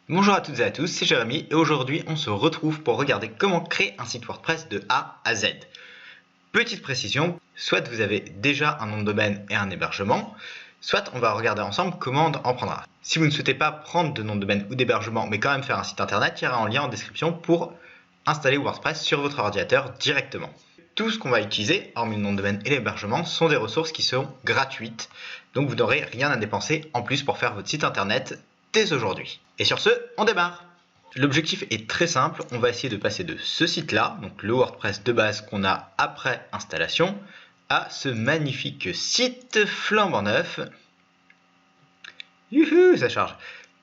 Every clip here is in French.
Bonjour à toutes et à tous, c'est Jérémy et aujourd'hui on se retrouve pour regarder comment créer un site WordPress de A à Z. Petite précision, soit vous avez déjà un nom de domaine et un hébergement, soit on va regarder ensemble comment en prendre un. Si vous ne souhaitez pas prendre de nom de domaine ou d'hébergement mais quand même faire un site internet, il y aura un lien en description pour installer WordPress sur votre ordinateur directement. Tout ce qu'on va utiliser, hormis le nom de domaine et l'hébergement, sont des ressources qui sont gratuites, donc vous n'aurez rien à dépenser en plus pour faire votre site internet dès aujourd'hui. Et sur ce, on démarre. L'objectif est très simple, on va essayer de passer de ce site-là, donc le WordPress de base qu'on a après installation, à ce magnifique site flambant neuf. Youhou, ça charge.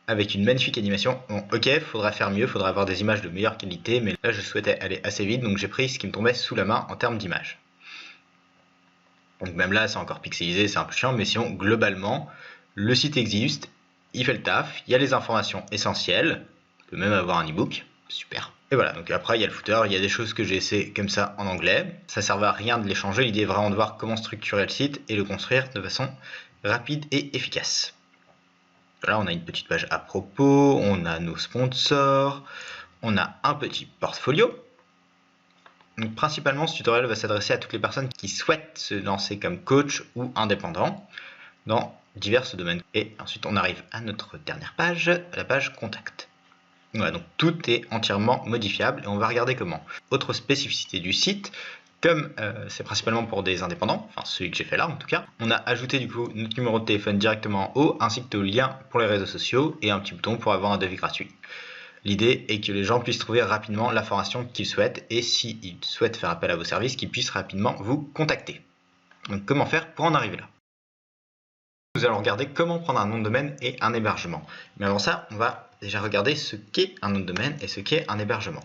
Avec une magnifique animation. Bon, ok, faudra faire mieux, faudra avoir des images de meilleure qualité, mais là je souhaitais aller assez vite, donc j'ai pris ce qui me tombait sous la main en termes d'images. Donc même là, c'est encore pixelisé, c'est un peu chiant, mais sinon, globalement, le site existe, il fait le taf, il y a les informations essentielles, on peut même avoir un ebook, super. Et voilà, donc après, il y a le footer, il y a des choses que j'ai essayé comme ça en anglais, ça ne servait à rien de les changer, l'idée est vraiment de voir comment structurer le site et le construire de façon rapide et efficace. Là, on a une petite page à propos, on a nos sponsors, on a un petit portfolio. Donc, principalement, ce tutoriel va s'adresser à toutes les personnes qui souhaitent se lancer comme coach ou indépendant dans divers domaines. Et ensuite, on arrive à notre dernière page, la page contact. Voilà, donc tout est entièrement modifiable et on va regarder comment. Autre spécificité du site, comme c'est principalement pour des indépendants, enfin celui que j'ai fait là en tout cas, on a ajouté du coup notre numéro de téléphone directement en haut, ainsi que le lien pour les réseaux sociaux et un petit bouton pour avoir un devis gratuit. L'idée est que les gens puissent trouver rapidement la formation qu'ils souhaitent et s'ils souhaitent faire appel à vos services, qu'ils puissent rapidement vous contacter. Donc comment faire pour en arriver là? Nous allons regarder comment prendre un nom de domaine et un hébergement. Mais avant ça, on va déjà regarder ce qu'est un nom de domaine et ce qu'est un hébergement.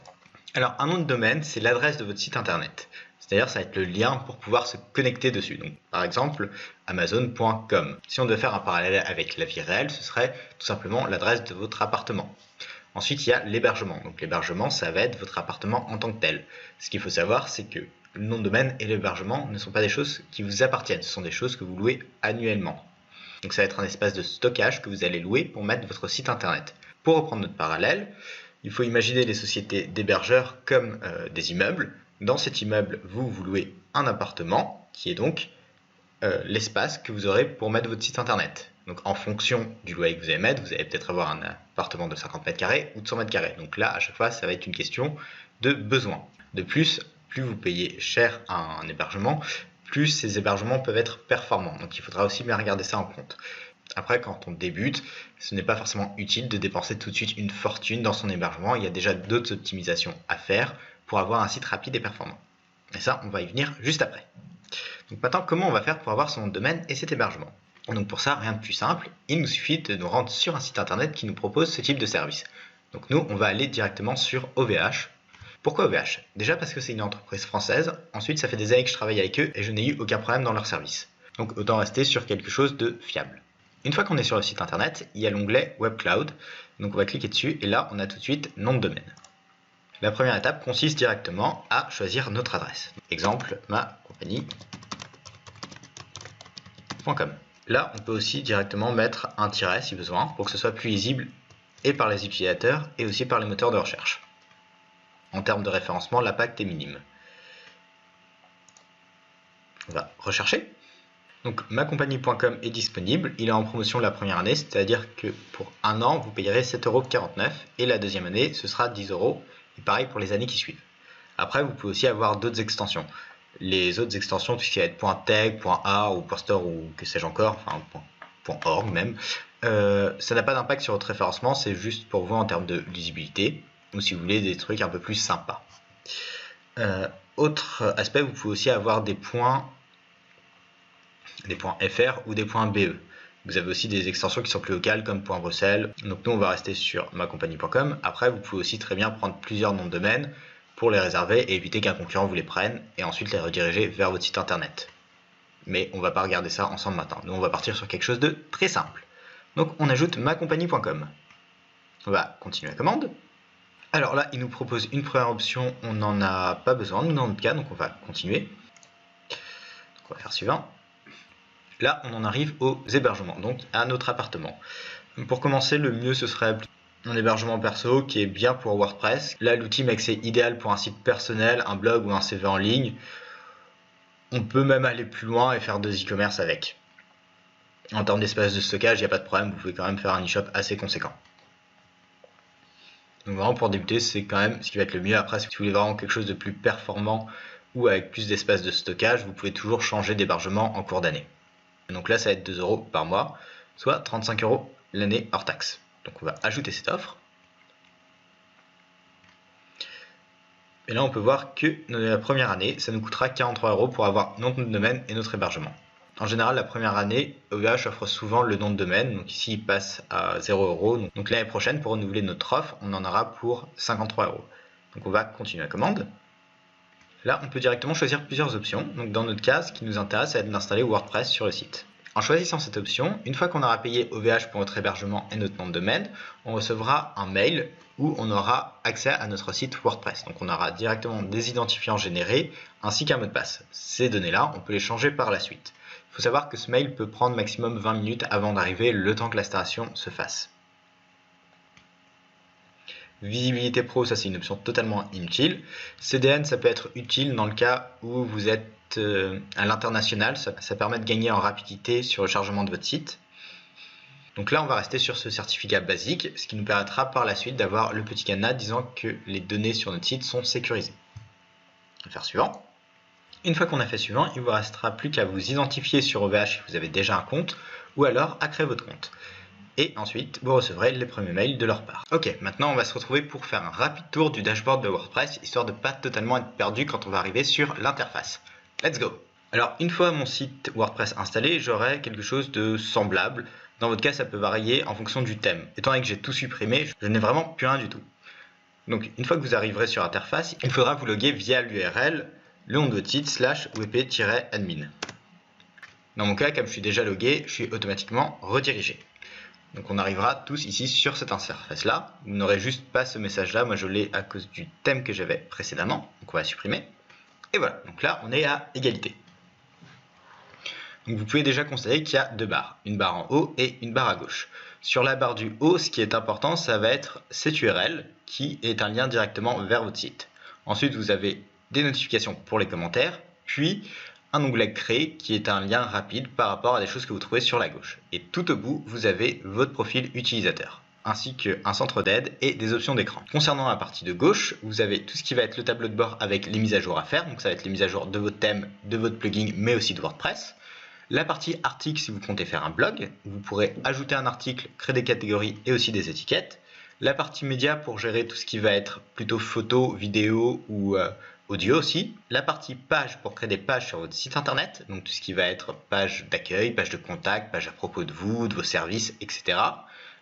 Alors un nom de domaine, c'est l'adresse de votre site internet. C'est-à-dire ça va être le lien pour pouvoir se connecter dessus. Donc par exemple amazon.com. Si on devait faire un parallèle avec la vie réelle, ce serait tout simplement l'adresse de votre appartement. Ensuite, il y a l'hébergement. Donc l'hébergement, ça va être votre appartement en tant que tel. Ce qu'il faut savoir, c'est que le nom de domaine et l'hébergement ne sont pas des choses qui vous appartiennent. Ce sont des choses que vous louez annuellement. Donc ça va être un espace de stockage que vous allez louer pour mettre votre site internet. Pour reprendre notre parallèle, il faut imaginer les sociétés d'hébergeurs comme des immeubles. Dans cet immeuble, vous louez un appartement qui est donc l'espace que vous aurez pour mettre votre site internet. Donc en fonction du loyer que vous allez mettre, vous allez peut-être avoir un appartement de 50 mètres carrés ou de 100 mètres carrés. Donc là, à chaque fois, ça va être une question de besoin. De plus vous payez cher un hébergement, plus ces hébergements peuvent être performants. Donc il faudra aussi bien regarder ça en compte. Après, quand on débute, ce n'est pas forcément utile de dépenser tout de suite une fortune dans son hébergement. Il y a déjà d'autres optimisations à faire pour avoir un site rapide et performant. Et ça, on va y venir juste après. Donc maintenant, comment on va faire pour avoir son nom de domaine et cet hébergement? Donc pour ça, rien de plus simple, il nous suffit de nous rendre sur un site internet qui nous propose ce type de service. Donc nous, on va aller directement sur OVH. Pourquoi OVH? Déjà parce que c'est une entreprise française, ensuite ça fait des années que je travaille avec eux et je n'ai eu aucun problème dans leur service. Donc autant rester sur quelque chose de fiable. Une fois qu'on est sur le site internet, il y a l'onglet Web Cloud, donc on va cliquer dessus et là on a tout de suite nom de domaine. La première étape consiste directement à choisir notre adresse. Exemple, ma compagnie.com. Là, on peut aussi directement mettre un tiret si besoin pour que ce soit plus lisible et par les utilisateurs et aussi par les moteurs de recherche. En termes de référencement, l'impact est minime. On va rechercher. Donc macompagnie.com est disponible, il est en promotion la première année, c'est-à-dire que pour un an, vous payerez 7,49 € et la deuxième année, ce sera 10 €, et pareil pour les années qui suivent. Après, vous pouvez aussi avoir d'autres extensions. Les autres extensions, tout ce qui va être .tech, .art ou .store ou que sais-je encore, enfin .org même, ça n'a pas d'impact sur votre référencement, c'est juste pour vous en termes de lisibilité, ou si vous voulez des trucs un peu plus sympas. Autre aspect, vous pouvez aussi avoir des points .fr ou des .be. Vous avez aussi des extensions qui sont plus locales comme .bruxelles. Donc nous on va rester sur macompagnie.com. Après vous pouvez aussi très bien prendre plusieurs noms de domaine pour les réserver et éviter qu'un concurrent vous les prenne et ensuite les rediriger vers votre site internet. Mais on va pas regarder ça ensemble maintenant. Nous on va partir sur quelque chose de très simple. Donc on ajoute macompagnie.com. On va continuer la commande. Alors là il nous propose une première option, on n'en a pas besoin nous dans notre cas, donc on va continuer. Donc on va faire suivant. Là, on en arrive aux hébergements, donc à notre appartement. Pour commencer, le mieux, ce serait un hébergement perso qui est bien pour WordPress. Là, l'outil Make c'est idéal pour un site personnel, un blog ou un CV en ligne. On peut même aller plus loin et faire 2 e-commerce avec. En termes d'espace de stockage, il n'y a pas de problème, vous pouvez quand même faire un e-shop assez conséquent. Donc vraiment pour débuter, c'est quand même ce qui va être le mieux. Après, si vous voulez vraiment quelque chose de plus performant ou avec plus d'espace de stockage, vous pouvez toujours changer d'hébergement en cours d'année. Donc là, ça va être 2 € par mois, soit 35 € l'année hors taxe. Donc on va ajouter cette offre. Et là, on peut voir que la première année, ça nous coûtera 43 € pour avoir notre nom de domaine et notre hébergement. En général, la première année, OVH offre souvent le nom de domaine, donc ici il passe à 0 €. Donc l'année prochaine, pour renouveler notre offre, on en aura pour 53 €. Donc on va continuer la commande. Là, on peut directement choisir plusieurs options. Donc dans notre cas, ce qui nous intéresse, c'est d'installer WordPress sur le site. En choisissant cette option, une fois qu'on aura payé OVH pour notre hébergement et notre nom de domaine, on recevra un mail où on aura accès à notre site WordPress. Donc on aura directement des identifiants générés ainsi qu'un mot de passe. Ces données-là, on peut les changer par la suite. Il faut savoir que ce mail peut prendre maximum 20 minutes avant d'arriver, le temps que l'installation se fasse. Visibilité Pro, ça c'est une option totalement inutile. CDN, ça peut être utile dans le cas où vous êtes à l'international. Ça permet de gagner en rapidité sur le chargement de votre site. Donc là, on va rester sur ce certificat basique, ce qui nous permettra par la suite d'avoir le petit cadenas disant que les données sur notre site sont sécurisées. On va faire suivant. Une fois qu'on a fait suivant, il ne vous restera plus qu'à vous identifier sur OVH si vous avez déjà un compte, ou alors à créer votre compte. Et ensuite, vous recevrez les premiers mails de leur part. Ok, maintenant on va se retrouver pour faire un rapide tour du dashboard de WordPress, histoire de ne pas totalement être perdu quand on va arriver sur l'interface. Let's go! Alors, une fois mon site WordPress installé, j'aurai quelque chose de semblable. Dans votre cas, ça peut varier en fonction du thème. Étant donné que j'ai tout supprimé, je n'ai vraiment plus rien du tout. Donc, une fois que vous arriverez sur l'interface, il faudra vous loguer via l'URL le nom de votre site /wp-admin. Dans mon cas, comme je suis déjà logué, je suis automatiquement redirigé. Donc on arrivera tous ici sur cette interface là. Vous n'aurez juste pas ce message là, moi je l'ai à cause du thème que j'avais précédemment. Donc on va supprimer. Et voilà, donc là on est à égalité. Donc vous pouvez déjà constater qu'il y a 2 barres, une barre en haut et une barre à gauche. Sur la barre du haut, ce qui est important, ça va être cette URL qui est un lien directement vers votre site. Ensuite, vous avez des notifications pour les commentaires, puis un onglet créer qui est un lien rapide par rapport à des choses que vous trouvez sur la gauche. Et tout au bout, vous avez votre profil utilisateur, ainsi qu'un centre d'aide et des options d'écran. Concernant la partie de gauche, vous avez tout ce qui va être le tableau de bord avec les mises à jour à faire, donc ça va être les mises à jour de votre thème, de votre plugin, mais aussi de WordPress. La partie article, si vous comptez faire un blog, vous pourrez ajouter un article, créer des catégories et aussi des étiquettes. La partie média pour gérer tout ce qui va être plutôt photo, vidéo ou audio aussi. La partie page pour créer des pages sur votre site internet, donc tout ce qui va être page d'accueil, page de contact, page à propos de vous, de vos services, etc.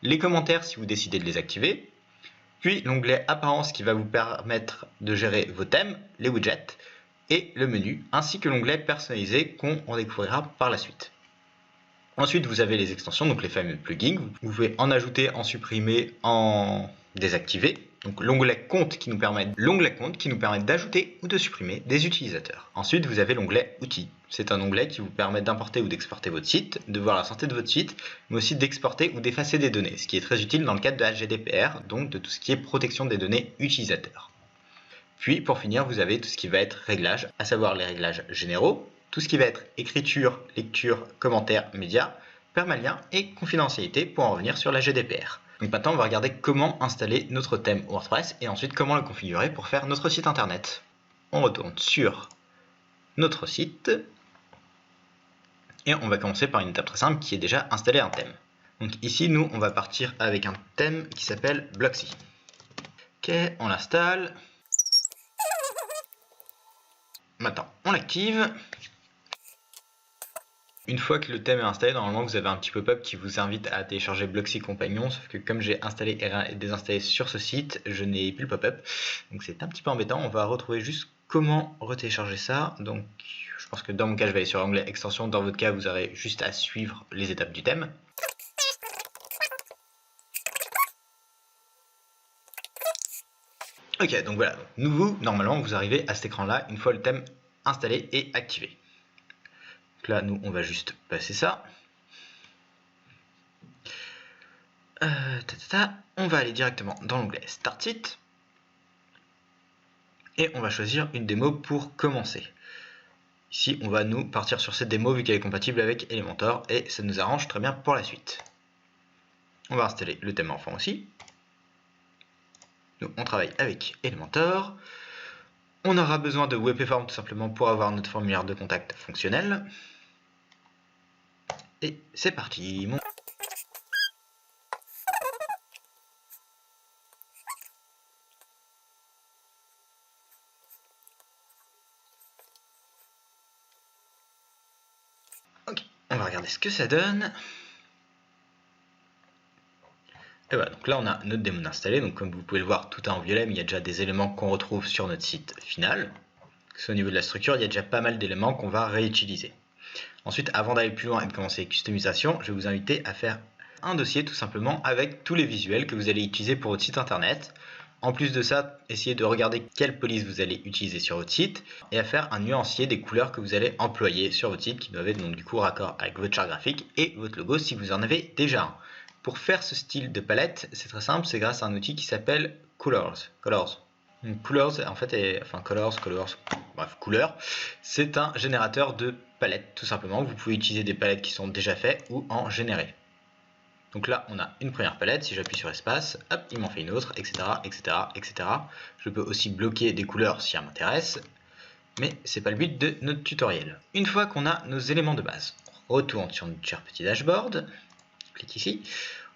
Les commentaires si vous décidez de les activer. Puis l'onglet apparence qui va vous permettre de gérer vos thèmes, les widgets et le menu, ainsi que l'onglet personnalisé qu'on en découvrira par la suite. Ensuite, vous avez les extensions, donc les fameux plugins. Vous pouvez en ajouter, en supprimer, en désactiver. Donc l'onglet compte qui nous permet d'ajouter ou de supprimer des utilisateurs. Ensuite, vous avez l'onglet outils. C'est un onglet qui vous permet d'importer ou d'exporter votre site, de voir la santé de votre site, mais aussi d'exporter ou d'effacer des données, ce qui est très utile dans le cadre de la GDPR, donc de tout ce qui est protection des données utilisateurs. Puis pour finir, vous avez tout ce qui va être réglage, à savoir les réglages généraux, tout ce qui va être écriture, lecture, commentaires, médias, permalien et confidentialité pour en revenir sur la GDPR. Donc maintenant, on va regarder comment installer notre thème WordPress et ensuite comment le configurer pour faire notre site internet. On retourne sur notre site et on va commencer par une étape très simple qui est déjà installer un thème. Donc ici, nous, on va partir avec un thème qui s'appelle Blocksy. Ok, on l'installe. Maintenant, on l'active. Une fois que le thème est installé, normalement vous avez un petit pop-up qui vous invite à télécharger Blocksy Compagnon, sauf que comme j'ai installé et désinstallé sur ce site, je n'ai plus le pop-up. Donc c'est un petit peu embêtant, on va retrouver juste comment retélécharger ça. Donc je pense que dans mon cas je vais aller sur l'onglet extension, dans votre cas vous aurez juste à suivre les étapes du thème. Ok, donc voilà, normalement vous arrivez à cet écran là une fois le thème installé et activé. Donc là nous on va juste passer ça. On va aller directement dans l'onglet Start Site. Et on va choisir une démo pour commencer. Ici, on va nous partir sur cette démo vu qu'elle est compatible avec Elementor et ça nous arrange très bien pour la suite. On va installer le thème enfant aussi. Nous, on travaille avec Elementor. On aura besoin de WPForm tout simplement pour avoir notre formulaire de contact fonctionnel. Et c'est parti. Ok, on va regarder ce que ça donne. Et voilà, donc là on a notre démon installé, donc comme vous pouvez le voir tout est en violet, mais il y a déjà des éléments qu'on retrouve sur notre site final. Au niveau de la structure, il y a déjà pas mal d'éléments qu'on va réutiliser. Ensuite, avant d'aller plus loin et de commencer les customisations, je vais vous inviter à faire un dossier tout simplement avec tous les visuels que vous allez utiliser pour votre site internet. En plus de ça, essayez de regarder quelle police vous allez utiliser sur votre site et à faire un nuancier des couleurs que vous allez employer sur votre site qui doivent être donc du coup raccord avec votre charte graphique et votre logo si vous en avez déjà un. Pour faire ce style de palette, c'est très simple, c'est grâce à un outil qui s'appelle Colors. Colors, en fait, couleurs, c'est un générateur de palettes tout simplement. Vous pouvez utiliser des palettes qui sont déjà faites ou en générer. Donc là, on a une première palette. Si j'appuie sur espace, hop, il m'en fait une autre, etc., etc., etc. Je peux aussi bloquer des couleurs si elles m'intéressent, mais c'est pas le but de notre tutoriel. Une fois qu'on a nos éléments de base, on retourne sur notre cher petit dashboard. Clique ici.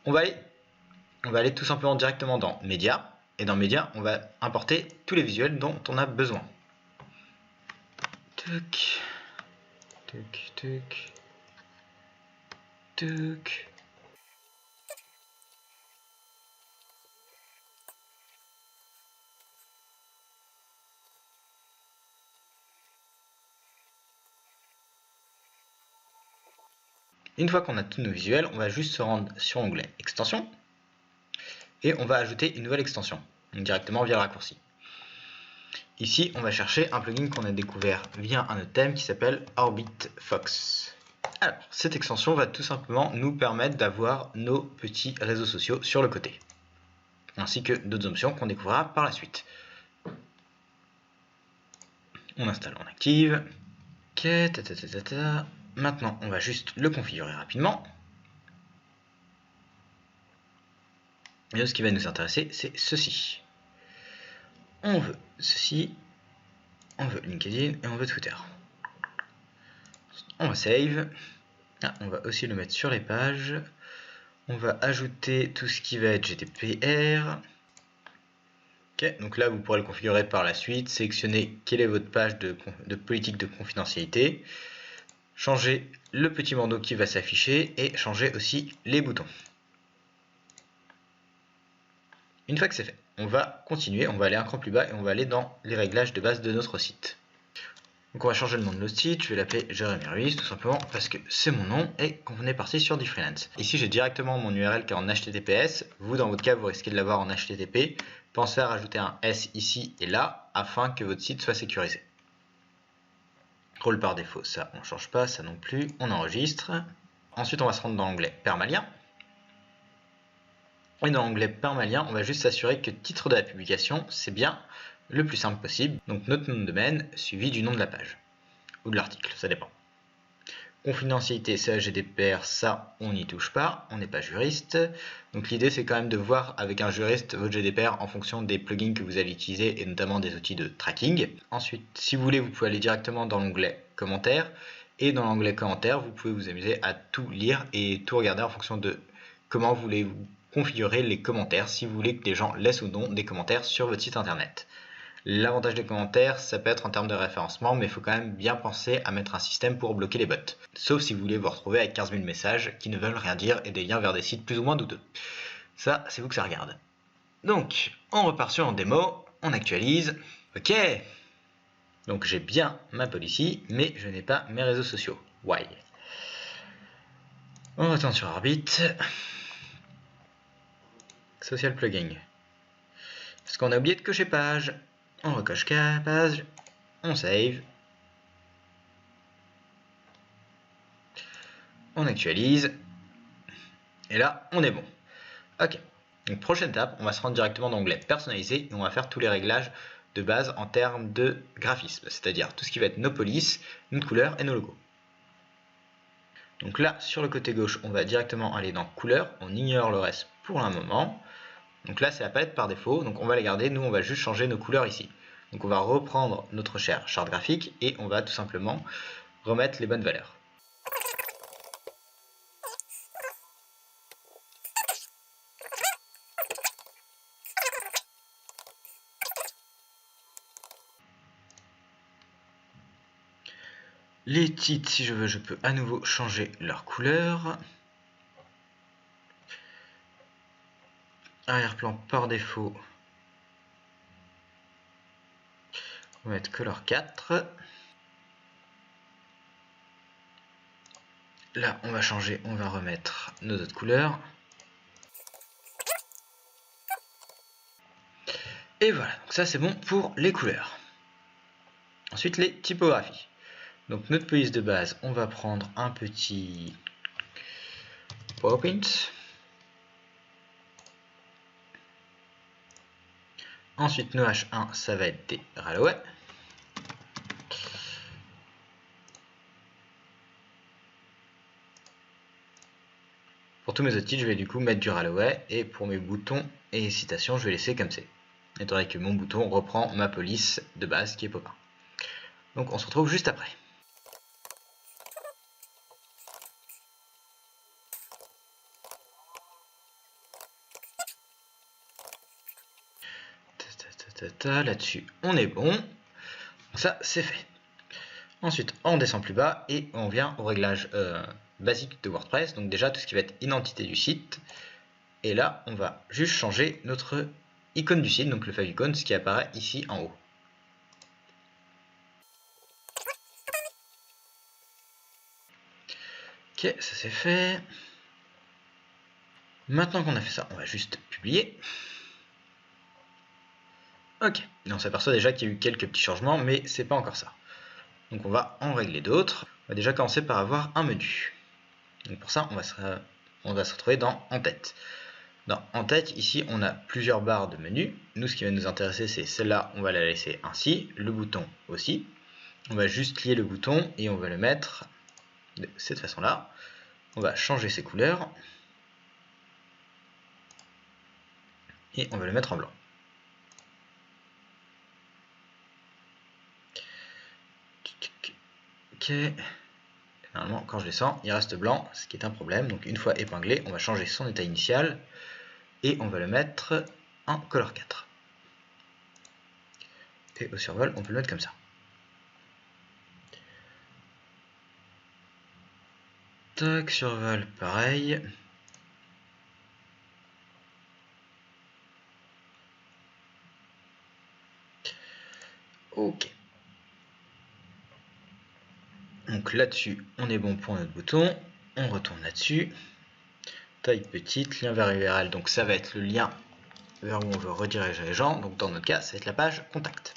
On va aller tout simplement directement dans Média. Et dans Média, on va importer tous les visuels dont on a besoin. Tuc, tuc, tuc, tuc. Une fois qu'on a tous nos visuels, on va juste se rendre sur l'onglet Extension et on va ajouter une nouvelle extension, donc directement via le raccourci. Ici, on va chercher un plugin qu'on a découvert via un autre thème qui s'appelle Orbit Fox. Alors, cette extension va tout simplement nous permettre d'avoir nos petits réseaux sociaux sur le côté, ainsi que d'autres options qu'on découvrira par la suite. On installe, on active. Ok, maintenant, on va juste le configurer rapidement. Et ce qui va nous intéresser, c'est ceci. On veut ceci, on veut LinkedIn et on veut Twitter. On va save. Ah, on va aussi le mettre sur les pages. On va ajouter tout ce qui va être GDPR. Ok, donc là, vous pourrez le configurer par la suite. Sélectionnez quelle est votre page de politique de confidentialité. Changer le petit bandeau qui va s'afficher et changer aussi les boutons. Une fois que c'est fait, on va continuer, on va aller un cran plus bas et on va aller dans les réglages de base de notre site. Donc on va changer le nom de notre site, je vais l'appeler Jérémy Ruiz tout simplement parce que c'est mon nom et qu'on est parti sur du freelance. Ici j'ai directement mon URL qui est en HTTPS, vous dans votre cas vous risquez de l'avoir en HTTP, pensez à rajouter un S ici et là afin que votre site soit sécurisé. Rôle par défaut, ça on ne change pas, ça non plus, on enregistre. Ensuite on va se rendre dans l'onglet Permalien. Et dans l'onglet Permalien, on va juste s'assurer que le titre de la publication, c'est bien le plus simple possible. Donc notre nom de domaine suivi du nom de la page. Ou de l'article, ça dépend. Confidentialité, ça GDPR, ça on n'y touche pas, on n'est pas juriste. Donc l'idée c'est quand même de voir avec un juriste votre GDPR en fonction des plugins que vous allez utiliser et notamment des outils de tracking. Ensuite, si vous voulez, vous pouvez aller directement dans l'onglet commentaires. Et dans l'onglet commentaires, vous pouvez vous amuser à tout lire et tout regarder en fonction de comment vous voulez configurer les commentaires si vous voulez que des gens laissent ou non des commentaires sur votre site internet. L'avantage des commentaires, ça peut être en termes de référencement, mais il faut quand même bien penser à mettre un système pour bloquer les bots. Sauf si vous voulez vous retrouver avec 15 000 messages qui ne veulent rien dire et des liens vers des sites plus ou moins douteux. Ça, c'est vous que ça regarde. Donc, on repart sur en démo, on actualise. Ok. Donc j'ai bien ma policy, mais je n'ai pas mes réseaux sociaux. Why? On retourne sur Orbit. Social plugin. Parce qu'on a oublié de cocher page. On recoche page. On save. On actualise. Et là, on est bon. Ok, donc prochaine étape, on va se rendre directement dans l'onglet personnaliser et on va faire tous les réglages de base en termes de graphisme, c'est-à-dire tout ce qui va être nos polices, nos couleurs et nos logos. Donc là, sur le côté gauche, on va directement aller dans couleurs, on ignore le reste pour un moment. Donc là, c'est la palette par défaut, donc on va les garder, nous on va juste changer nos couleurs ici. Donc on va reprendre notre cher charte graphique et on va tout simplement remettre les bonnes valeurs. Les titres, si je veux, je peux à nouveau changer leur couleur. Arrière-plan par défaut, on va mettre color 4. Là, on va changer, on va remettre nos autres couleurs. Et voilà, donc ça c'est bon pour les couleurs. Ensuite, les typographies. Donc notre police de base, on va prendre un petit PowerPoint. Ensuite, nos H1, ça va être des Ralloway. Pour tous mes autres titres, je vais du coup mettre du Ralloway. Et pour mes boutons et citations, je vais laisser comme c'est. Étant donné que mon bouton reprend ma police de base qui est Popin. Donc on se retrouve juste après. Là-dessus, on est bon. Donc ça, c'est fait. Ensuite, on descend plus bas et on vient au réglage basique de WordPress. Donc déjà, tout ce qui va être identité du site. Et là, on va juste changer notre icône du site, donc le favicon, ce qui apparaît ici en haut. Ok, ça c'est fait. Maintenant qu'on a fait ça, on va juste publier. Ok, et on s'aperçoit déjà qu'il y a eu quelques petits changements, mais c'est pas encore ça. Donc on va en régler d'autres. On va déjà commencer par avoir un menu. Donc pour ça, on va se retrouver dans En tête. Dans En tête, ici, on a plusieurs barres de menu. Nous, ce qui va nous intéresser, c'est celle-là, on va la laisser ainsi, le bouton aussi. On va juste lier le bouton et on va le mettre de cette façon-là. On va changer ses couleurs et on va le mettre en blanc. Ok. Normalement, quand je descends, il reste blanc, ce qui est un problème. Donc une fois épinglé, on va changer son état initial et on va le mettre en color 4. Et au survol, on peut le mettre comme ça. Tac, survol, pareil. Ok. Donc là-dessus, on est bon pour notre bouton. On retourne là-dessus. Taille petite, lien vers URL. Donc ça va être le lien vers où on veut rediriger les gens. Donc dans notre cas, ça va être la page contact.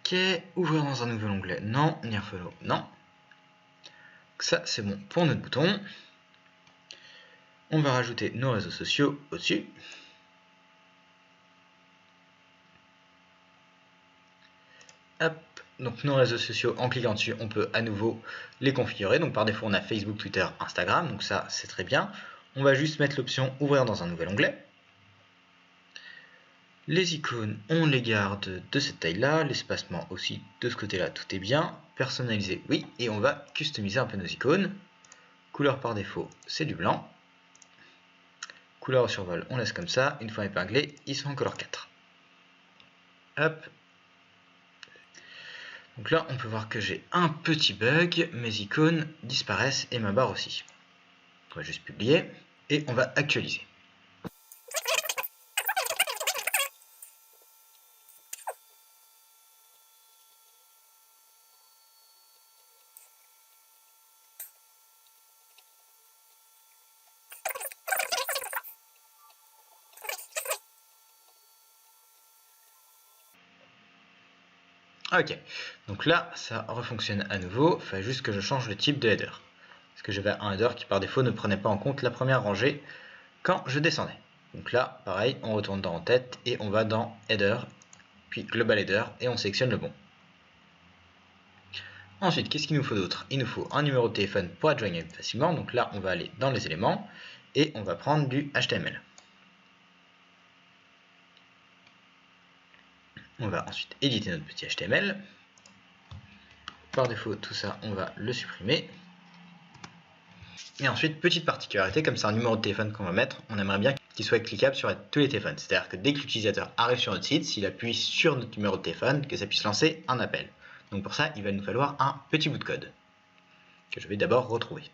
Ok, ouvrir dans un nouvel onglet, non. Nearfollow, non. Donc ça, c'est bon pour notre bouton. On va rajouter nos réseaux sociaux au-dessus. Hop, donc nos réseaux sociaux, en cliquant dessus, on peut à nouveau les configurer. Donc par défaut, on a Facebook, Twitter, Instagram. Donc ça, c'est très bien. On va juste mettre l'option ouvrir dans un nouvel onglet. Les icônes, on les garde de cette taille-là. L'espacement aussi de ce côté-là, tout est bien. Personnaliser, oui. Et on va customiser un peu nos icônes. Couleur par défaut, c'est du blanc. Couleur au survol, on laisse comme ça. Une fois épinglés, ils sont en color 4. Hop. Donc là, on peut voir que j'ai un petit bug. Mes icônes disparaissent et ma barre aussi. On va juste publier et on va actualiser. Ok, donc là ça refonctionne à nouveau, il faut juste que je change le type de header. Parce que j'avais un header qui par défaut ne prenait pas en compte la première rangée quand je descendais. Donc là, pareil, on retourne dans en tête et on va dans header, puis global header et on sélectionne le bon. Ensuite, qu'est-ce qu'il nous faut d'autre? Il nous faut un numéro de téléphone pour être joignable facilement. Donc là, on va aller dans les éléments et on va prendre du HTML. On va ensuite éditer notre petit HTML. Par défaut, tout ça, on va le supprimer. Et ensuite, petite particularité, comme c'est un numéro de téléphone qu'on va mettre, on aimerait bien qu'il soit cliquable sur tous les téléphones. C'est-à-dire que dès que l'utilisateur arrive sur notre site, s'il appuie sur notre numéro de téléphone, que ça puisse lancer un appel. Donc pour ça, il va nous falloir un petit bout de code, que je vais d'abord retrouver.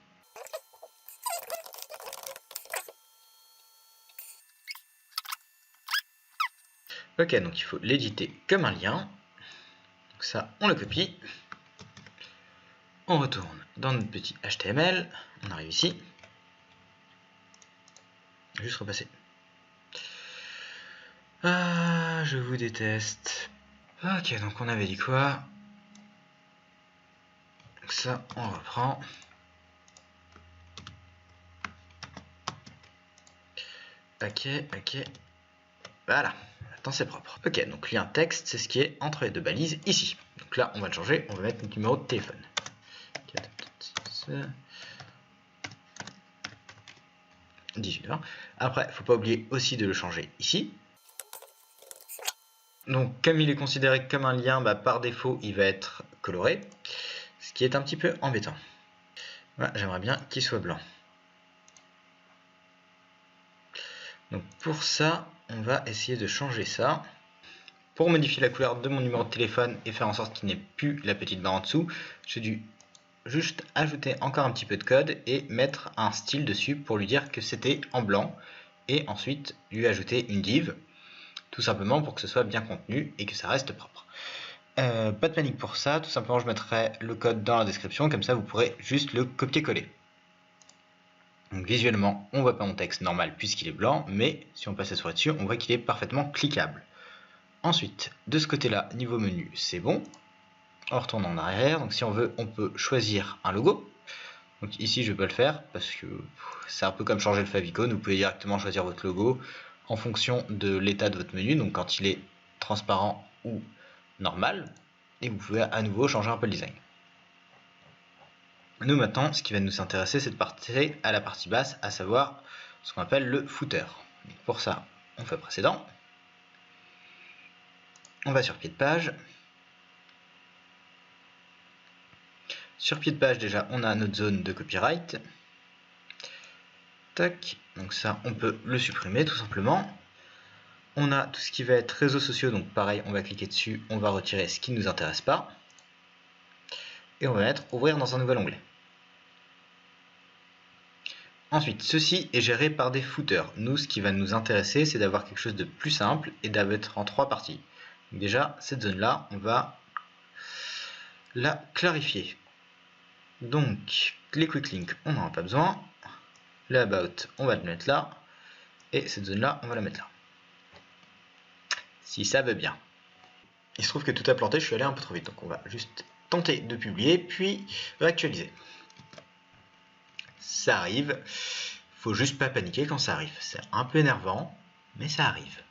Ok, donc il faut l'éditer comme un lien. Donc ça, on le copie. On retourne dans notre petit HTML. On arrive ici. Juste repasser. Ah, je vous déteste. Ok, donc on avait dit quoi? Donc ça, on reprend. Ok, ok. Voilà, maintenant c'est propre. Ok, donc lien texte, c'est ce qui est entre les deux balises ici. Donc là, on va le changer, on va mettre notre numéro de téléphone. 18h. Après, il ne faut pas oublier aussi de le changer ici. Donc, comme il est considéré comme un lien, par défaut, il va être coloré, ce qui est un petit peu embêtant. Voilà, j'aimerais bien qu'il soit blanc. Donc, pour ça, on va essayer de changer ça. Pour modifier la couleur de mon numéro de téléphone et faire en sorte qu'il n'y ait plus la petite barre en dessous, j'ai dû juste ajouter encore un petit peu de code et mettre un style dessus pour lui dire que c'était en blanc et ensuite lui ajouter une div tout simplement pour que ce soit bien contenu et que ça reste propre. Pas de panique pour ça, tout simplement je mettrai le code dans la description, comme ça vous pourrez juste le copier-coller. Donc visuellement on voit pas mon texte normal puisqu'il est blanc, mais si on passe la souris dessus on voit qu'il est parfaitement cliquable. Ensuite de ce côté là, niveau menu c'est bon. On retourne en arrière, donc si on veut on peut choisir un logo. Donc ici je ne vais pas le faire parce que c'est un peu comme changer le favicon, vous pouvez directement choisir votre logo en fonction de l'état de votre menu, donc quand il est transparent ou normal, et vous pouvez à nouveau changer un peu le design. Nous maintenant, ce qui va nous intéresser, c'est de passer à la partie basse, à savoir ce qu'on appelle le footer. Donc pour ça, on fait précédent, on va sur pied de page. Sur pied de page déjà, on a notre zone de copyright. Tac, donc ça, on peut le supprimer tout simplement. On a tout ce qui va être réseaux sociaux, donc pareil, on va cliquer dessus, on va retirer ce qui ne nous intéresse pas. Et on va mettre ouvrir dans un nouvel onglet. Ensuite, ceci est géré par des footers. Nous, ce qui va nous intéresser, c'est d'avoir quelque chose de plus simple et d'être en 3 parties. Donc déjà, cette zone-là, on va la clarifier. Donc, les quick links, on n'en a pas besoin. Le about, on va le mettre là. Et cette zone-là, on va la mettre là. Si ça veut bien. Il se trouve que tout a planté, je suis allé un peu trop vite. Donc on va juste tenter de publier, puis réactualiser. Ça arrive. Faut juste pas paniquer quand ça arrive. C'est un peu énervant, mais ça arrive.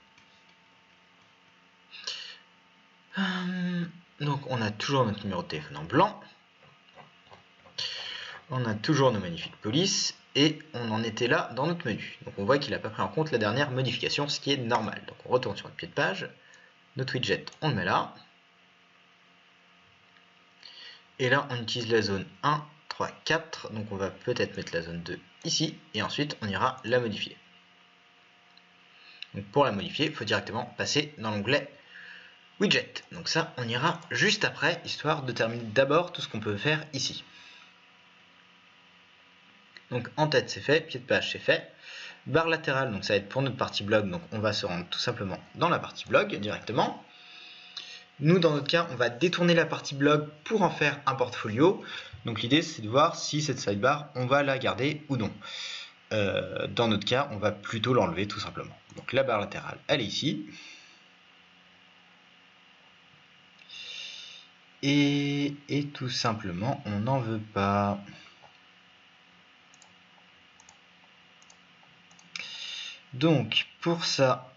Donc on a toujours notre numéro de téléphone en blanc. On a toujours nos magnifiques polices. Et on en était là dans notre menu. Donc on voit qu'il n'a pas pris en compte la dernière modification, ce qui est normal. Donc on retourne sur notre pied de page. Notre widget, on le met là. Et là, on utilise la zone 1, 3, 4. Donc on va peut-être mettre la zone 2 ici. Et ensuite, on ira la modifier. Donc pour la modifier, il faut directement passer dans l'onglet Widget. Donc ça, on ira juste après, histoire de terminer d'abord tout ce qu'on peut faire ici. Donc en tête, c'est fait. Pied de page, c'est fait. Barre latérale, donc ça va être pour notre partie blog. Donc on va se rendre tout simplement dans la partie blog directement. Nous, dans notre cas, on va détourner la partie blog pour en faire un portfolio. Donc l'idée, c'est de voir si cette sidebar, on va la garder ou non. Dans notre cas, on va plutôt l'enlever tout simplement. Donc la barre latérale, elle est ici. et tout simplement on n'en veut pas. Donc pour ça,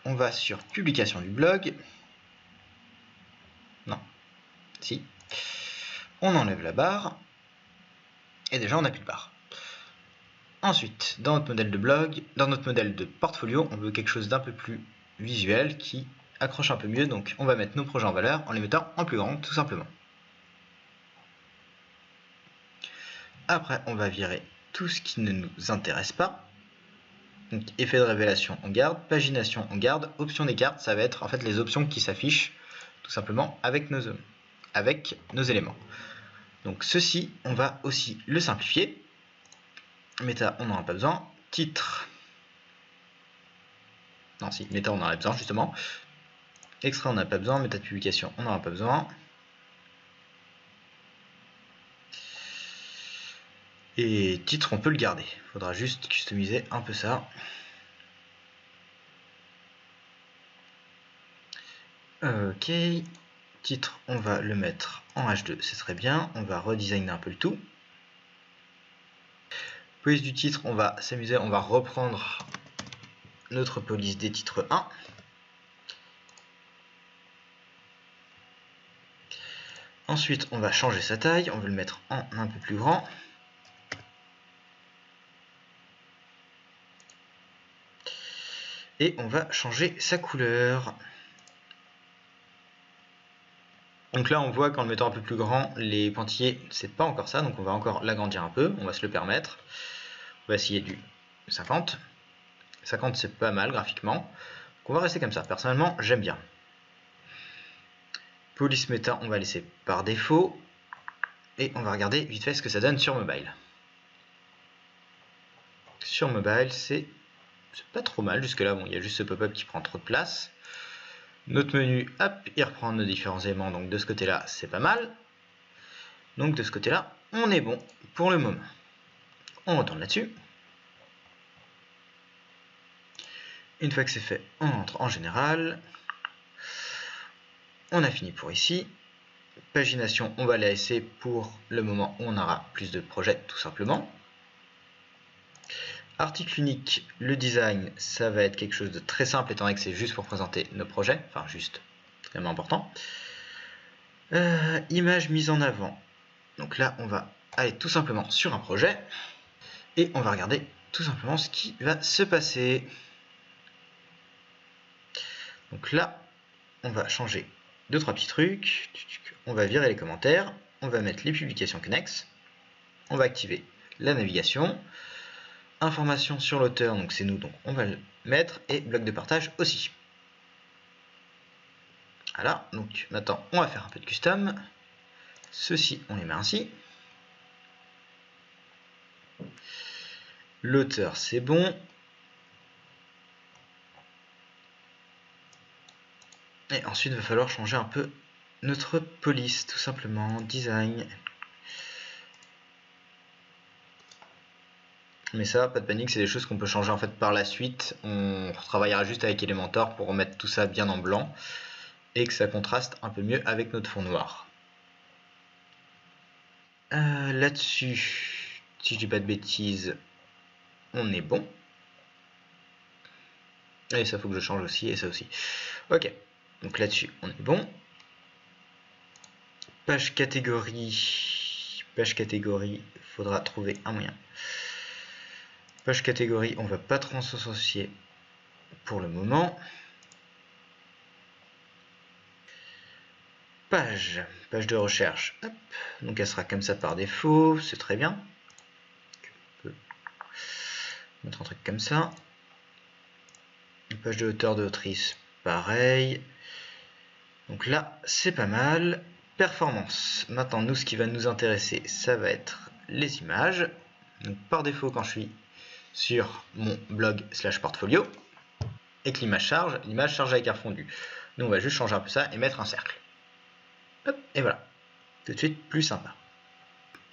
on va sur publication du blog. Non, si. On enlève la barre. Et déjà on n'a plus de barre. Ensuite, dans notre modèle de blog, dans notre modèle de portfolio, on veut quelque chose d'un peu plus visuel qui accroche un peu mieux. Donc on va mettre nos projets en valeur en les mettant en plus grand, tout simplement. Après, on va virer tout ce qui ne nous intéresse pas. Donc effet de révélation, on garde. Pagination, on garde. Options des cartes, ça va être en fait les options qui s'affichent tout simplement avec nos éléments. Donc ceci, on va aussi le simplifier. Méta, on n'en a pas besoin. Titre. Non, si, méta, on en a besoin justement. Extrait, on n'a pas besoin. Méta de publication, on n'en a pas besoin. Et titre, on peut le garder. Il faudra juste customiser un peu ça. Ok. Titre, on va le mettre en H2, ce serait bien. On va redesigner un peu le tout. Police du titre, on va s'amuser, on va reprendre notre police des titres 1. Ensuite, on va changer sa taille, on va le mettre en un peu plus grand. Et on va changer sa couleur. Donc là, on voit qu'en le mettant un peu plus grand, les pointillés, c'est pas encore ça, donc on va encore l'agrandir un peu, on va se le permettre. On va essayer du 50. 50, c'est pas mal graphiquement. Donc on va rester comme ça. Personnellement, j'aime bien. Police méta, on va laisser par défaut. Et on va regarder vite fait ce que ça donne sur mobile. Sur mobile, c'est pas trop mal jusque là. Bon, il y a juste ce pop-up qui prend trop de place. Notre menu, hop, il reprend nos différents éléments. Donc de ce côté-là, c'est pas mal. Donc de ce côté-là, on est bon pour le moment. On retourne là-dessus. Une fois que c'est fait, on entre en général. On a fini pour ici. Pagination, on va la laisser pour le moment où on aura plus de projets, tout simplement. Article unique, le design, ça va être quelque chose de très simple, étant donné que c'est juste pour présenter nos projets. Enfin, juste, c'est vraiment important. Image mise en avant. Donc là, on va aller tout simplement sur un projet. Et on va regarder tout simplement ce qui va se passer. Donc là, on va changer 2-3 petits trucs. On va virer les commentaires. On va mettre les publications connexes. On va activer la navigation. Information sur l'auteur, donc c'est nous, donc on va le mettre. Et bloc de partage aussi. Voilà, donc maintenant on va faire un peu de custom. Ceux-ci, on les met ainsi. L'auteur, c'est bon. Et ensuite, il va falloir changer un peu notre police, tout simplement. Design. Mais ça, pas de panique, c'est des choses qu'on peut changer en fait par la suite. On travaillera juste avec Elementor pour remettre tout ça bien en blanc et que ça contraste un peu mieux avec notre fond noir. Là-dessus, si je dis pas de bêtises, on est bon. Et ça, faut que je change aussi, et ça aussi. Ok, donc là-dessus, on est bon. Page catégorie, il faudra trouver un moyen. Page catégorie, on va pas trop s'associer pour le moment. Page de recherche, hop. Donc elle sera comme ça par défaut, c'est très bien. On peut mettre un truc comme ça. Une page de auteur de autrice, pareil. Donc là, c'est pas mal. Performance. Maintenant, nous, ce qui va nous intéresser, ça va être les images. Donc par défaut, quand je suis sur mon blog / portfolio et que l'image charge avec un fondu. Nous, on va juste changer un peu ça et mettre un cercle. Hop, et voilà. Tout de suite, plus sympa.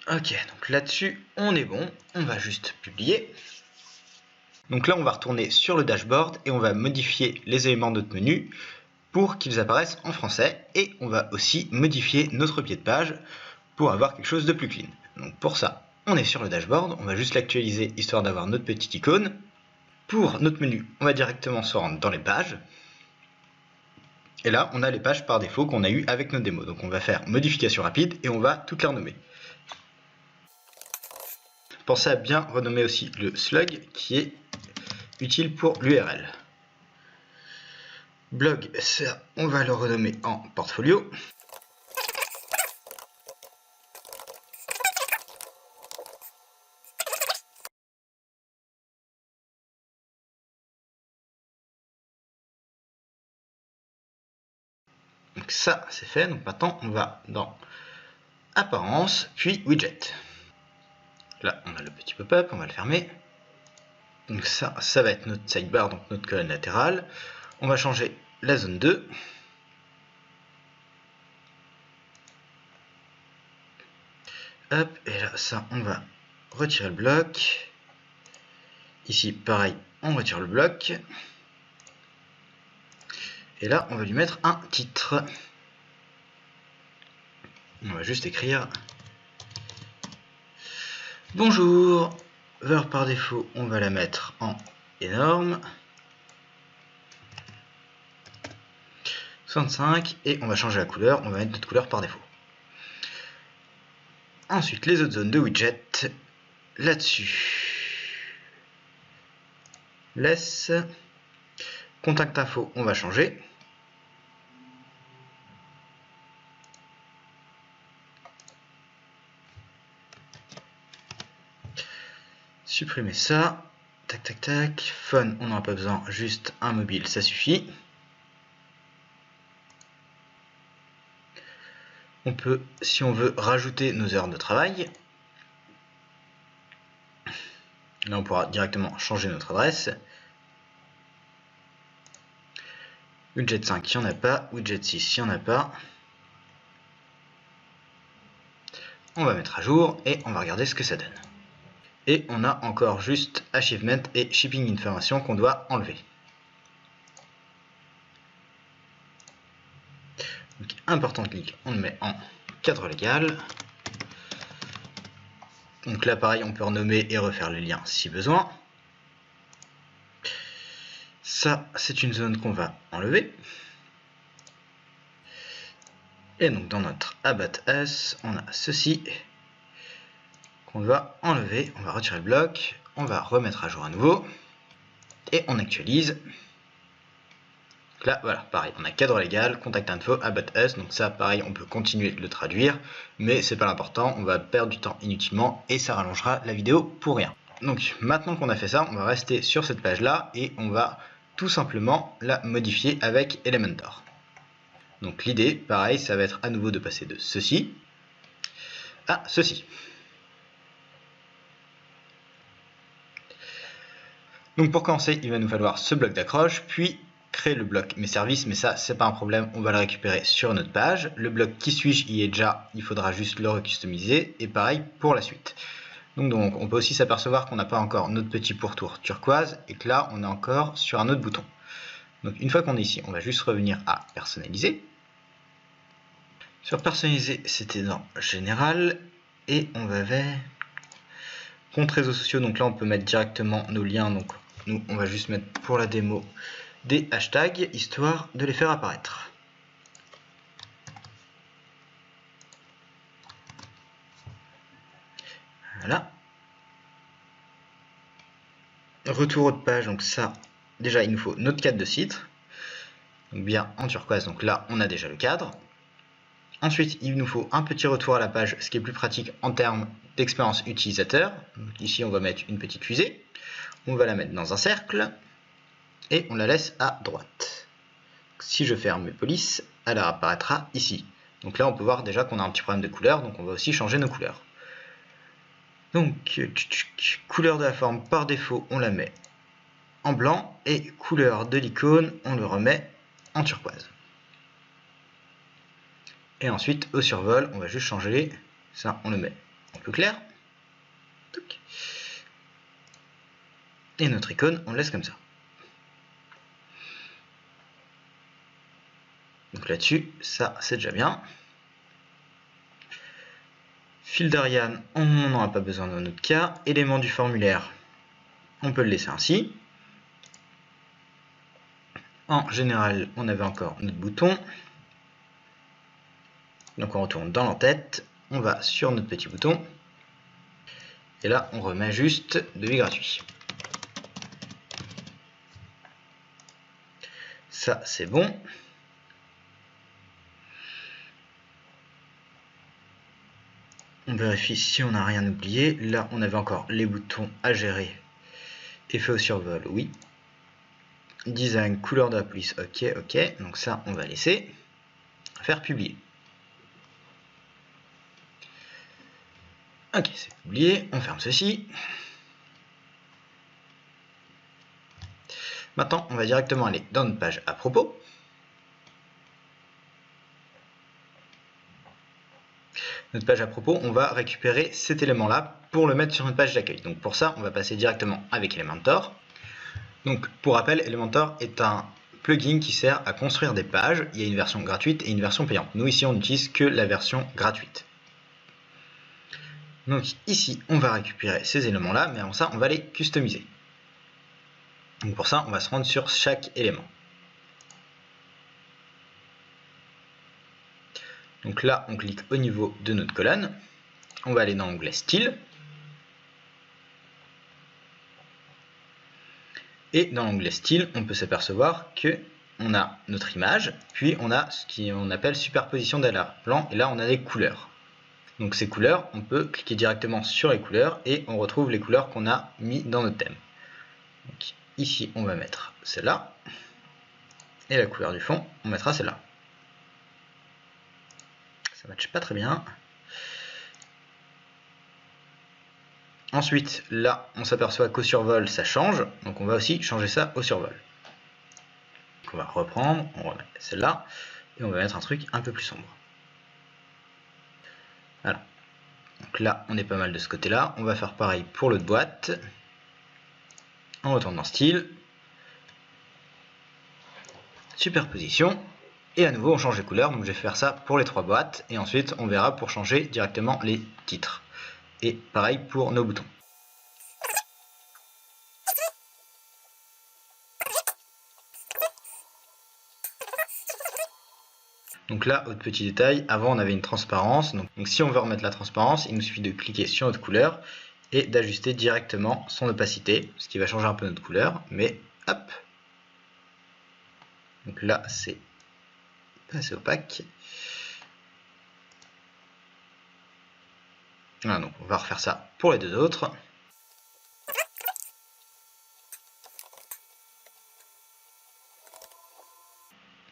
Ok, donc là-dessus, on est bon. On va juste publier. Donc là, on va retourner sur le dashboard et on va modifier les éléments de notre menu pour qu'ils apparaissent en français. Et on va aussi modifier notre pied de page pour avoir quelque chose de plus clean. Donc pour ça, on est sur le dashboard, on va juste l'actualiser histoire d'avoir notre petite icône. Pour notre menu, on va directement se rendre dans les pages. Et là, on a les pages par défaut qu'on a eu avec nos démos. Donc on va faire modification rapide et on va toutes les renommer. Pensez à bien renommer aussi le slug qui est utile pour l'URL. Blog, ça, on va le renommer en portfolio. Donc ça, c'est fait. Donc maintenant, on va dans Apparence, puis Widget. Là, on a le petit pop-up, on va le fermer. Donc ça va être notre sidebar, donc notre colonne latérale. On va changer la zone 2. Hop, et là, ça, on va retirer le bloc. Ici, pareil, on retire le bloc. Et là, on va lui mettre un titre. On va juste écrire bonjour. Valeur par défaut, on va la mettre en énorme. 65, et on va changer la couleur, on va mettre notre couleur par défaut. Ensuite, les autres zones de widget, là-dessus, laisse. Contact info, on va changer. Supprimer ça. Tac, tac, tac. Phone, on n'en a pas besoin, juste un mobile, ça suffit. On peut, si on veut, rajouter nos heures de travail. Là, on pourra directement changer notre adresse. Widget 5, il n'y en a pas. Widget 6, il n'y en a pas. On va mettre à jour et on va regarder ce que ça donne. Et on a encore juste Achievement et Shipping Information qu'on doit enlever. Donc, important clic, on le met en cadre légal. Donc là, pareil, on peut renommer et refaire les liens si besoin. Ça, c'est une zone qu'on va enlever. Et donc, dans notre About Us, on a ceci qu'on doit enlever. On va retirer le bloc. On va remettre à jour à nouveau. Et on actualise. Là, voilà, pareil, on a cadre légal, contact info, about us, donc ça, pareil, on peut continuer de le traduire, mais c'est pas l'important, on va perdre du temps inutilement et ça rallongera la vidéo pour rien. Donc, maintenant qu'on a fait ça, on va rester sur cette page-là et on va tout simplement la modifier avec Elementor. Donc, l'idée, pareil, ça va être à nouveau de passer de ceci à ceci. Donc, pour commencer, il va nous falloir ce bloc d'accroche, puis créer le bloc mes services, mais ça c'est pas un problème, on va le récupérer sur notre page. Le bloc qui suis-je y est déjà, il faudra juste le recustomiser et pareil pour la suite. Donc on peut aussi s'apercevoir qu'on n'a pas encore notre petit pourtour turquoise et que là on est encore sur un autre bouton. Donc une fois qu'on est ici, on va juste revenir à personnaliser. Sur personnaliser, c'était dans général et on va vers compte réseaux sociaux. Donc là on peut mettre directement nos liens, donc nous on va juste mettre pour la démo des hashtags, histoire de les faire apparaître. Voilà. Retour de page, donc ça, déjà il nous faut notre cadre de site. Donc bien en turquoise, donc là on a déjà le cadre. Ensuite, il nous faut un petit retour à la page, ce qui est plus pratique en termes d'expérience utilisateur. Donc ici on va mettre une petite fusée. On va la mettre dans un cercle. Et on la laisse à droite. Si je ferme mes polices, elle apparaîtra ici. Donc là, on peut voir déjà qu'on a un petit problème de couleur, donc on va aussi changer nos couleurs. Donc, couleur de la forme, par défaut, on la met en blanc, et couleur de l'icône, on le remet en turquoise. Et ensuite, au survol, on va juste changer, ça, on le met en plus clair. Et notre icône, on le laisse comme ça. Donc là-dessus, ça c'est déjà bien. Fil d'Ariane, on n'en a pas besoin dans notre cas. Élément du formulaire, on peut le laisser ainsi. En général, on avait encore notre bouton. Donc on retourne dans l'entête, on va sur notre petit bouton. Et là, on remet juste devis gratuit. Ça, c'est bon. On vérifie si on n'a rien oublié. Là, on avait encore les boutons à gérer. Effet au survol, oui. Design, couleur de la police, ok, ok. Donc ça, on va laisser. Faire publier. Ok, c'est publié. On ferme ceci. Maintenant, on va directement aller dans notre page à propos. Notre page à propos, on va récupérer cet élément-là pour le mettre sur une page d'accueil. Donc pour ça, on va passer directement avec Elementor. Donc pour rappel, Elementor est un plugin qui sert à construire des pages. Il y a une version gratuite et une version payante. Nous ici, on n'utilise que la version gratuite. Donc ici, on va récupérer ces éléments-là, mais avant ça, on va les customiser. Donc pour ça, on va se rendre sur chaque élément. Donc là, on clique au niveau de notre colonne. On va aller dans l'onglet Style. Et dans l'onglet Style, on peut s'apercevoir que on a notre image, puis on a ce qu'on appelle superposition d'arrière-plan, et là on a des couleurs. Donc ces couleurs, on peut cliquer directement sur les couleurs et on retrouve les couleurs qu'on a mis dans notre thème. Donc ici, on va mettre celle-là, et la couleur du fond, on mettra celle-là. Ça ne matche pas très bien. Ensuite, là, on s'aperçoit qu'au survol, ça change, donc on va aussi changer ça au survol. Donc on va reprendre, on remet celle-là, et on va mettre un truc un peu plus sombre. Voilà. Donc là, on est pas mal de ce côté-là. On va faire pareil pour l'autre boîte. On retourne dans Style. Superposition. Et à nouveau, on change les couleurs. Donc je vais faire ça pour les 3 boîtes. Et ensuite, on verra pour changer directement les titres. Et pareil pour nos boutons. Donc là, autre petit détail, avant on avait une transparence, donc si on veut remettre la transparence, il nous suffit de cliquer sur notre couleur et d'ajuster directement son opacité, ce qui va changer un peu notre couleur, mais hop. Donc là, c'est assez opaque. Voilà, donc on va refaire ça pour les deux autres.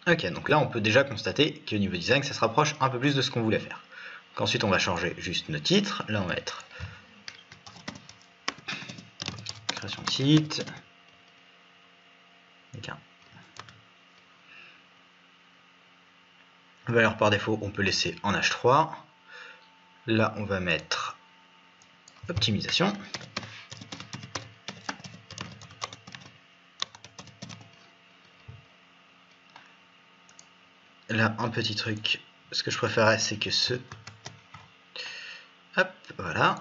Ok, donc là on peut déjà constater qu'au niveau design ça se rapproche un peu plus de ce qu'on voulait faire. Donc ensuite on va changer juste nos titres. Là on va mettre création de site. Okay. Valeur par défaut on peut laisser en H3. Là on va mettre optimisation. Là, un petit truc, ce que je préférais, c'est que hop, voilà.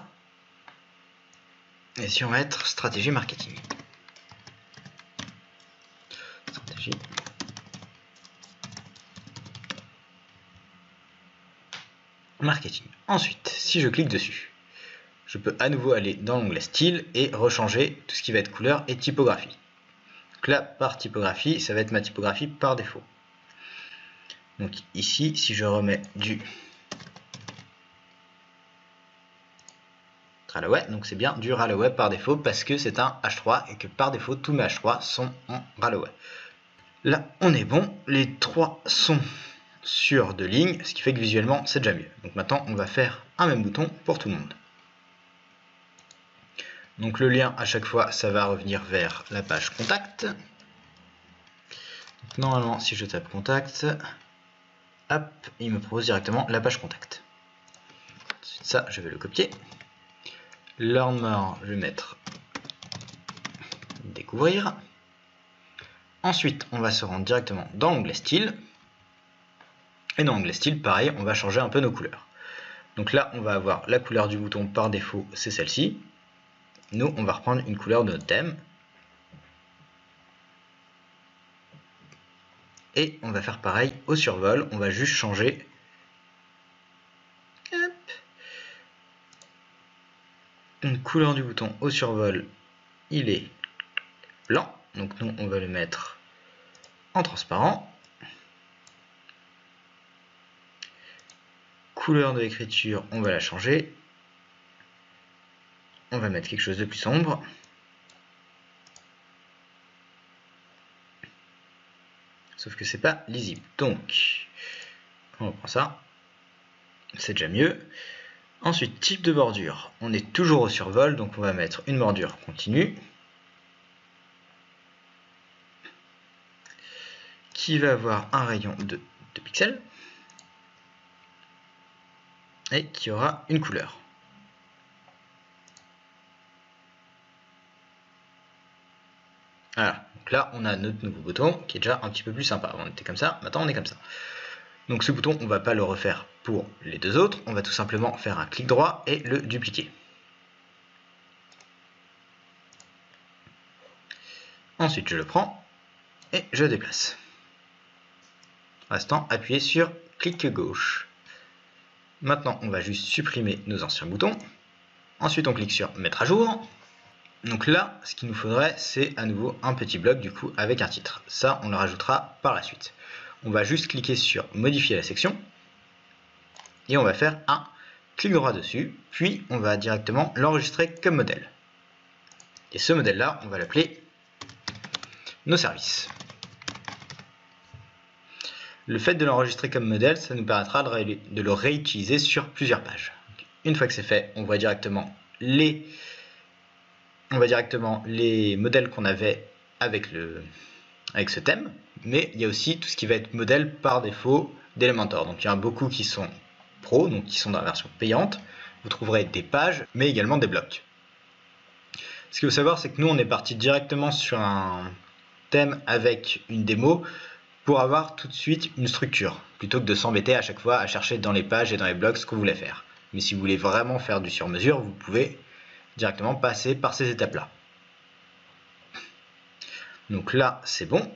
Et si on va mettre stratégie marketing. Stratégie. Marketing. Ensuite, si je clique dessus, je peux à nouveau aller dans l'onglet style et rechanger tout ce qui va être couleur et typographie. Donc là, par typographie, ça va être ma typographie par défaut. Donc ici, si je remets du Ralloway, donc c'est bien du Ralloway par défaut parce que c'est un H3 et que par défaut tous mes H3 sont en Ralloway. Là, on est bon, les 3 sont sur 2 lignes, ce qui fait que visuellement c'est déjà mieux. Donc maintenant, on va faire un même bouton pour tout le monde. Donc le lien à chaque fois, ça va revenir vers la page contact. Donc, normalement, si je tape contact, hop, il me propose directement la page contact. Ensuite, ça, je vais le copier. Learn, je vais mettre découvrir. Ensuite, on va se rendre directement dans l'onglet style. Et dans l'onglet style, pareil, on va changer un peu nos couleurs. Donc là, on va avoir la couleur du bouton par défaut, c'est celle-ci. Nous, on va reprendre une couleur de notre thème. Et on va faire pareil au survol, on va juste changer. Hop. Une couleur du bouton au survol, il est blanc. Donc nous, on va le mettre en transparent. Couleur de l'écriture, on va la changer. On va mettre quelque chose de plus sombre. Sauf que c'est pas lisible. Donc, on reprend ça. C'est déjà mieux. Ensuite, type de bordure. On est toujours au survol, donc on va mettre une bordure continue. Qui va avoir un rayon de 2 pixels. Et qui aura une couleur. Voilà, donc là on a notre nouveau bouton qui est déjà un petit peu plus sympa. On était comme ça, maintenant on est comme ça. Donc ce bouton, on ne va pas le refaire pour les deux autres, on va tout simplement faire un clic droit et le dupliquer. Ensuite je le prends et je déplace. Restant appuyé sur clic gauche. Maintenant on va juste supprimer nos anciens boutons. Ensuite on clique sur mettre à jour. Donc là, ce qu'il nous faudrait, c'est à nouveau un petit bloc du coup avec un titre. Ça, on le rajoutera par la suite. On va juste cliquer sur modifier la section et on va faire un clic droit dessus, puis on va directement l'enregistrer comme modèle. Et ce modèle-là, on va l'appeler nos services. Le fait de l'enregistrer comme modèle, ça nous permettra de le réutiliser sur plusieurs pages. Une fois que c'est fait, on voit directement les modèles qu'on avait avec ce thème, mais il y a aussi tout ce qui va être modèle par défaut d'Elementor. Donc il y en a beaucoup qui sont pro, donc qui sont dans la version payante. Vous trouverez des pages, mais également des blocs. Ce qu'il faut savoir, c'est que nous, on est parti directement sur un thème avec une démo pour avoir tout de suite une structure, plutôt que de s'embêter à chaque fois à chercher dans les pages et dans les blocs ce que vous voulez faire. Mais si vous voulez vraiment faire du sur-mesure, vous pouvez directement passer par ces étapes-là. Donc là, c'est bon.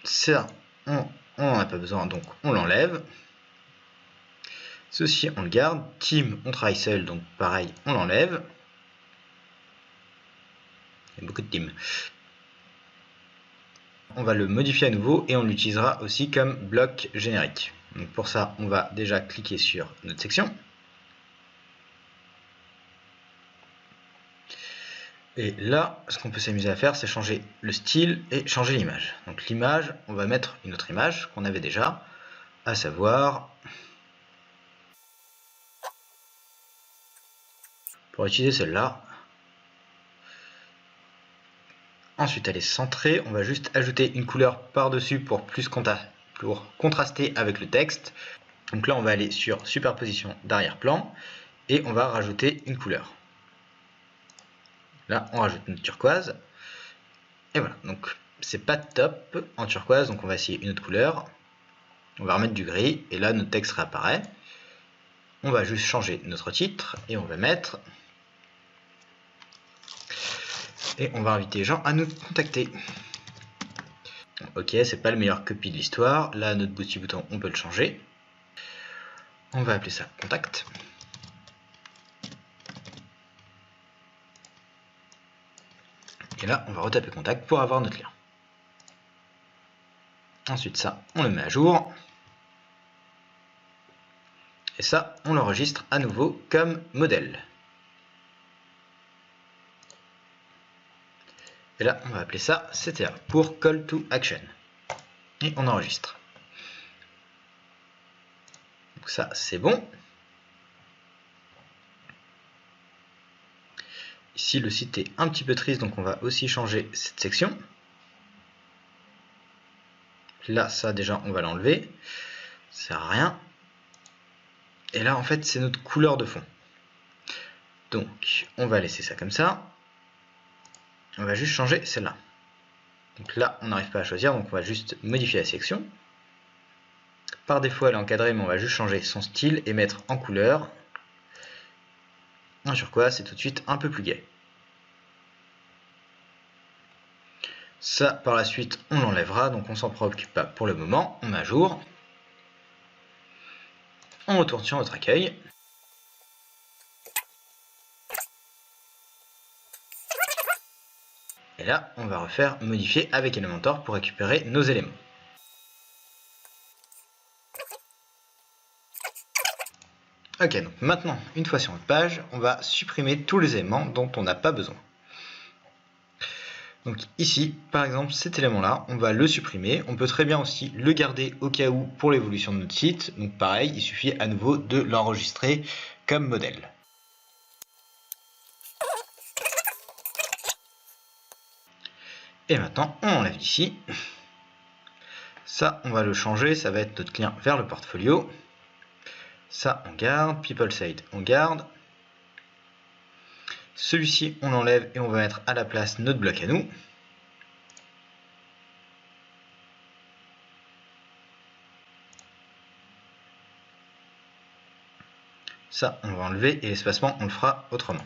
Ça, on n'en a pas besoin, donc on l'enlève. Ceci, on le garde. Team, on travaille seul, donc pareil, on l'enlève. Il y a beaucoup de team. On va le modifier à nouveau et on l'utilisera aussi comme bloc générique. Donc pour ça, on va déjà cliquer sur notre section. Et là, ce qu'on peut s'amuser à faire, c'est changer le style et changer l'image. Donc l'image, on va mettre une autre image qu'on avait déjà, à savoir... Pour utiliser celle-là. Ensuite, elle est centrée. On va juste ajouter une couleur par-dessus pour contraster avec le texte. Donc là, on va aller sur superposition d'arrière-plan et on va rajouter une couleur. Là, on rajoute notre turquoise. Et voilà, donc c'est pas top en turquoise, donc on va essayer une autre couleur. On va remettre du gris et là, notre texte réapparaît. On va juste changer notre titre et on va mettre... Et on va inviter les gens à nous contacter. Ok, c'est pas le meilleur copie de l'histoire. Là, notre petit bouton, on peut le changer. On va appeler ça contact. Et là, on va retaper contact pour avoir notre lien. Ensuite, ça, on le met à jour. Et ça, on l'enregistre à nouveau comme modèle. Et là, on va appeler ça CTA pour Call to Action. Et on enregistre. Donc ça, c'est bon. Ici, le site est un petit peu triste, donc on va aussi changer cette section. Là, ça, déjà, on va l'enlever. Ça sert à rien. Et là, en fait, c'est notre couleur de fond. Donc, on va laisser ça comme ça. On va juste changer celle-là. Donc là, on n'arrive pas à choisir, donc on va juste modifier la section. Par défaut, elle est encadrée, mais on va juste changer son style et mettre en couleur. Un turquoise, c'est tout de suite un peu plus gai. Ça, par la suite, on l'enlèvera, donc on s'en préoccupe pas pour le moment. On met à jour. On retourne sur notre accueil. Et là, on va refaire modifier avec Elementor pour récupérer nos éléments. Ok, donc maintenant, une fois sur notre page, on va supprimer tous les éléments dont on n'a pas besoin. Donc ici, par exemple, cet élément-là, on va le supprimer. On peut très bien aussi le garder au cas où pour l'évolution de notre site. Donc pareil, il suffit à nouveau de l'enregistrer comme modèle. Et maintenant, on enlève d'ici. Ça, on va le changer, ça va être notre client vers le portfolio. Ça, on garde. People Site, on garde. Celui-ci, on l'enlève et on va mettre à la place notre bloc à nous. Ça, on va enlever et l'espacement, on le fera autrement.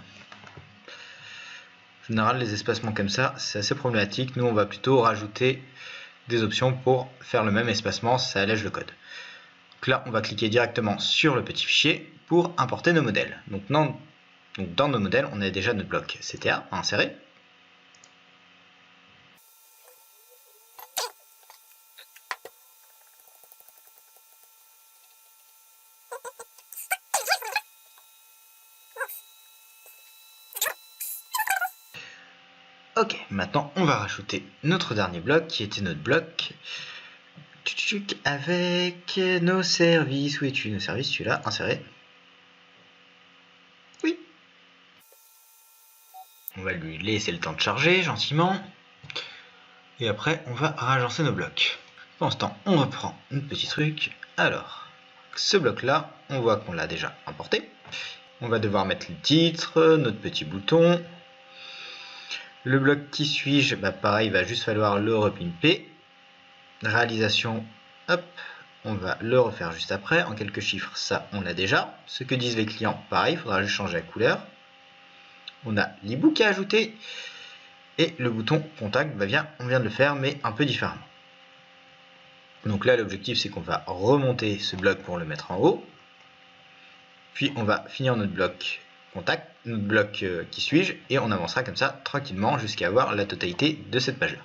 En général, les espacements comme ça, c'est assez problématique. Nous, on va plutôt rajouter des options pour faire le même espacement, ça allège le code. Donc là, on va cliquer directement sur le petit fichier pour importer nos modèles. Donc dans nos modèles, on a déjà notre bloc CTA à insérer. Ok, maintenant on va rajouter notre dernier bloc qui était notre bloc avec nos services. Où es-tu? Nos services, tu l'as inséré. Oui. On va lui laisser le temps de charger gentiment. Et après, on va ragencer nos blocs. Pendant ce temps, on reprend notre petit truc. Alors, ce bloc-là, on voit qu'on l'a déjà importé. On va devoir mettre le titre, notre petit bouton. Le bloc qui suis-je, bah pareil, il va juste falloir le repimper. Réalisation, hop, on va le refaire juste après. En quelques chiffres, ça, on l'a déjà. Ce que disent les clients, pareil, il faudra juste changer la couleur. On a l'ebook à ajouter. Et le bouton contact, bah on vient de le faire, mais un peu différemment. Donc là, l'objectif, c'est qu'on va remonter ce bloc pour le mettre en haut. Puis on va finir notre bloc contact, notre bloc qui suis-je, et on avancera comme ça tranquillement jusqu'à avoir la totalité de cette page-là.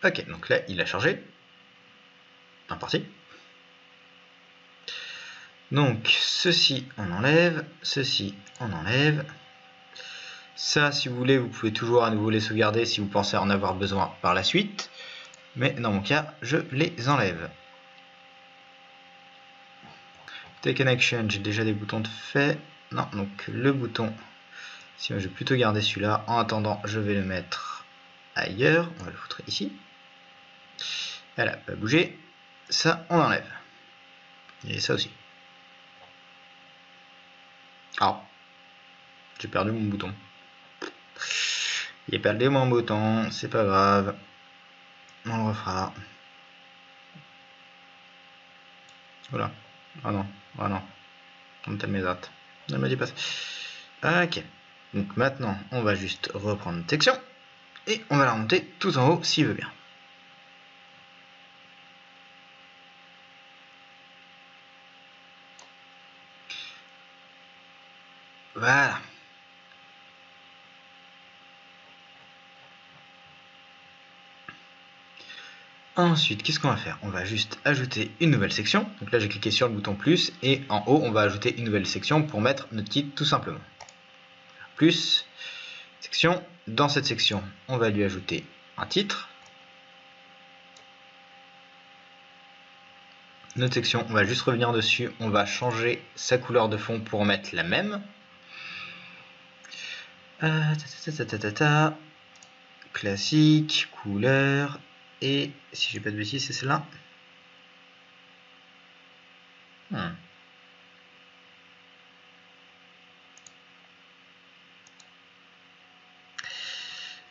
Ok, donc là, il a chargé. Parti. Donc, ceci, on enlève. Ceci, on enlève. Ça, si vous voulez, vous pouvez toujours à nouveau les sauvegarder si vous pensez en avoir besoin par la suite. Mais dans mon cas, je les enlève. Take an action, j'ai déjà des boutons de fait. Non, donc le bouton, si je vais plutôt garder celui-là. En attendant, je vais le mettre ailleurs. On va le foutre ici. Elle n'a pas bougé. Ça, on enlève. Et ça aussi. Ah, j'ai perdu mon bouton. J'ai perdu mon bouton, c'est pas grave. On le refera. Voilà. Ah non, ah non. On t'a mes dates. Ne me dis pas ça. Ok. Donc maintenant, on va juste reprendre notre section. Et on va la remonter tout en haut s'il veut bien. Voilà. Ensuite, qu'est-ce qu'on va faire? On va juste ajouter une nouvelle section. Donc là, j'ai cliqué sur le bouton plus et en haut, on va ajouter une nouvelle section pour mettre notre titre tout simplement. Plus, section. Dans cette section, on va lui ajouter un titre. Notre section, on va juste revenir dessus. On va changer sa couleur de fond pour mettre la même. Classique, couleur. Et si j'ai pas de bêtises, c'est celle-là.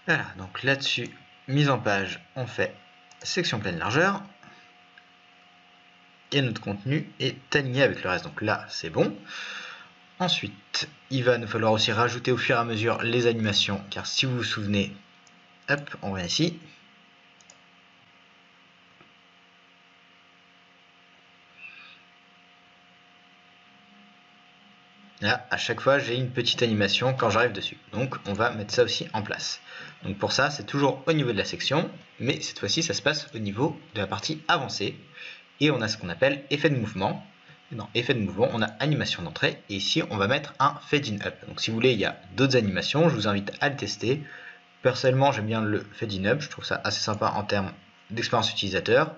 Voilà, donc là-dessus, mise en page, on fait section pleine largeur. Et notre contenu est aligné avec le reste. Donc là, c'est bon. Ensuite, il va nous falloir aussi rajouter au fur et à mesure les animations. Car si vous vous souvenez, hop, on va ici. Là, à chaque fois, j'ai une petite animation quand j'arrive dessus. Donc, on va mettre ça aussi en place. Donc, pour ça, c'est toujours au niveau de la section, mais cette fois-ci, ça se passe au niveau de la partie avancée. Et on a ce qu'on appelle effet de mouvement. Dans effet de mouvement, on a animation d'entrée. Et ici, on va mettre un fade in up. Donc, si vous voulez, il y a d'autres animations. Je vous invite à le tester. Personnellement, j'aime bien le fade in up. Je trouve ça assez sympa en termes d'expérience utilisateur.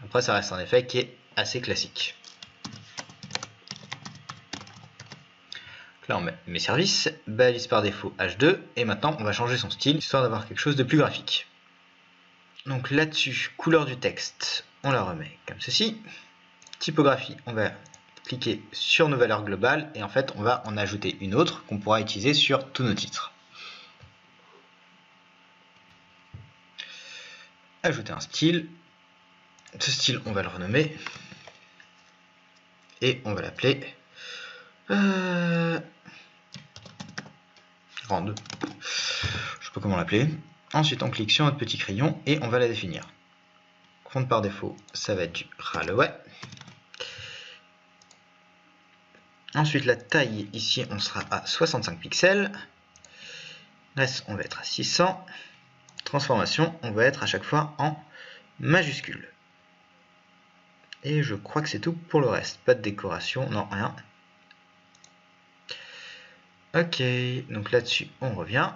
Après, ça reste un effet qui est assez classique. Là, on met mes services, balise par défaut H2, et maintenant on va changer son style, histoire d'avoir quelque chose de plus graphique. Donc là-dessus, couleur du texte, on la remet comme ceci. Typographie, on va cliquer sur nos valeurs globales, et en fait on va en ajouter une autre qu'on pourra utiliser sur tous nos titres. Ajouter un style, ce style on va le renommer, et on va l'appeler grande. Je sais pas comment l'appeler. Ensuite, on clique sur notre petit crayon et on va la définir. Fond par défaut, ça va être du Ralloway. Ensuite, la taille, ici, on sera à 65 pixels. Reste, on va être à 600. Transformation, on va être à chaque fois en majuscule. Et je crois que c'est tout pour le reste. Pas de décoration, non, rien. Ok, donc là-dessus, on revient.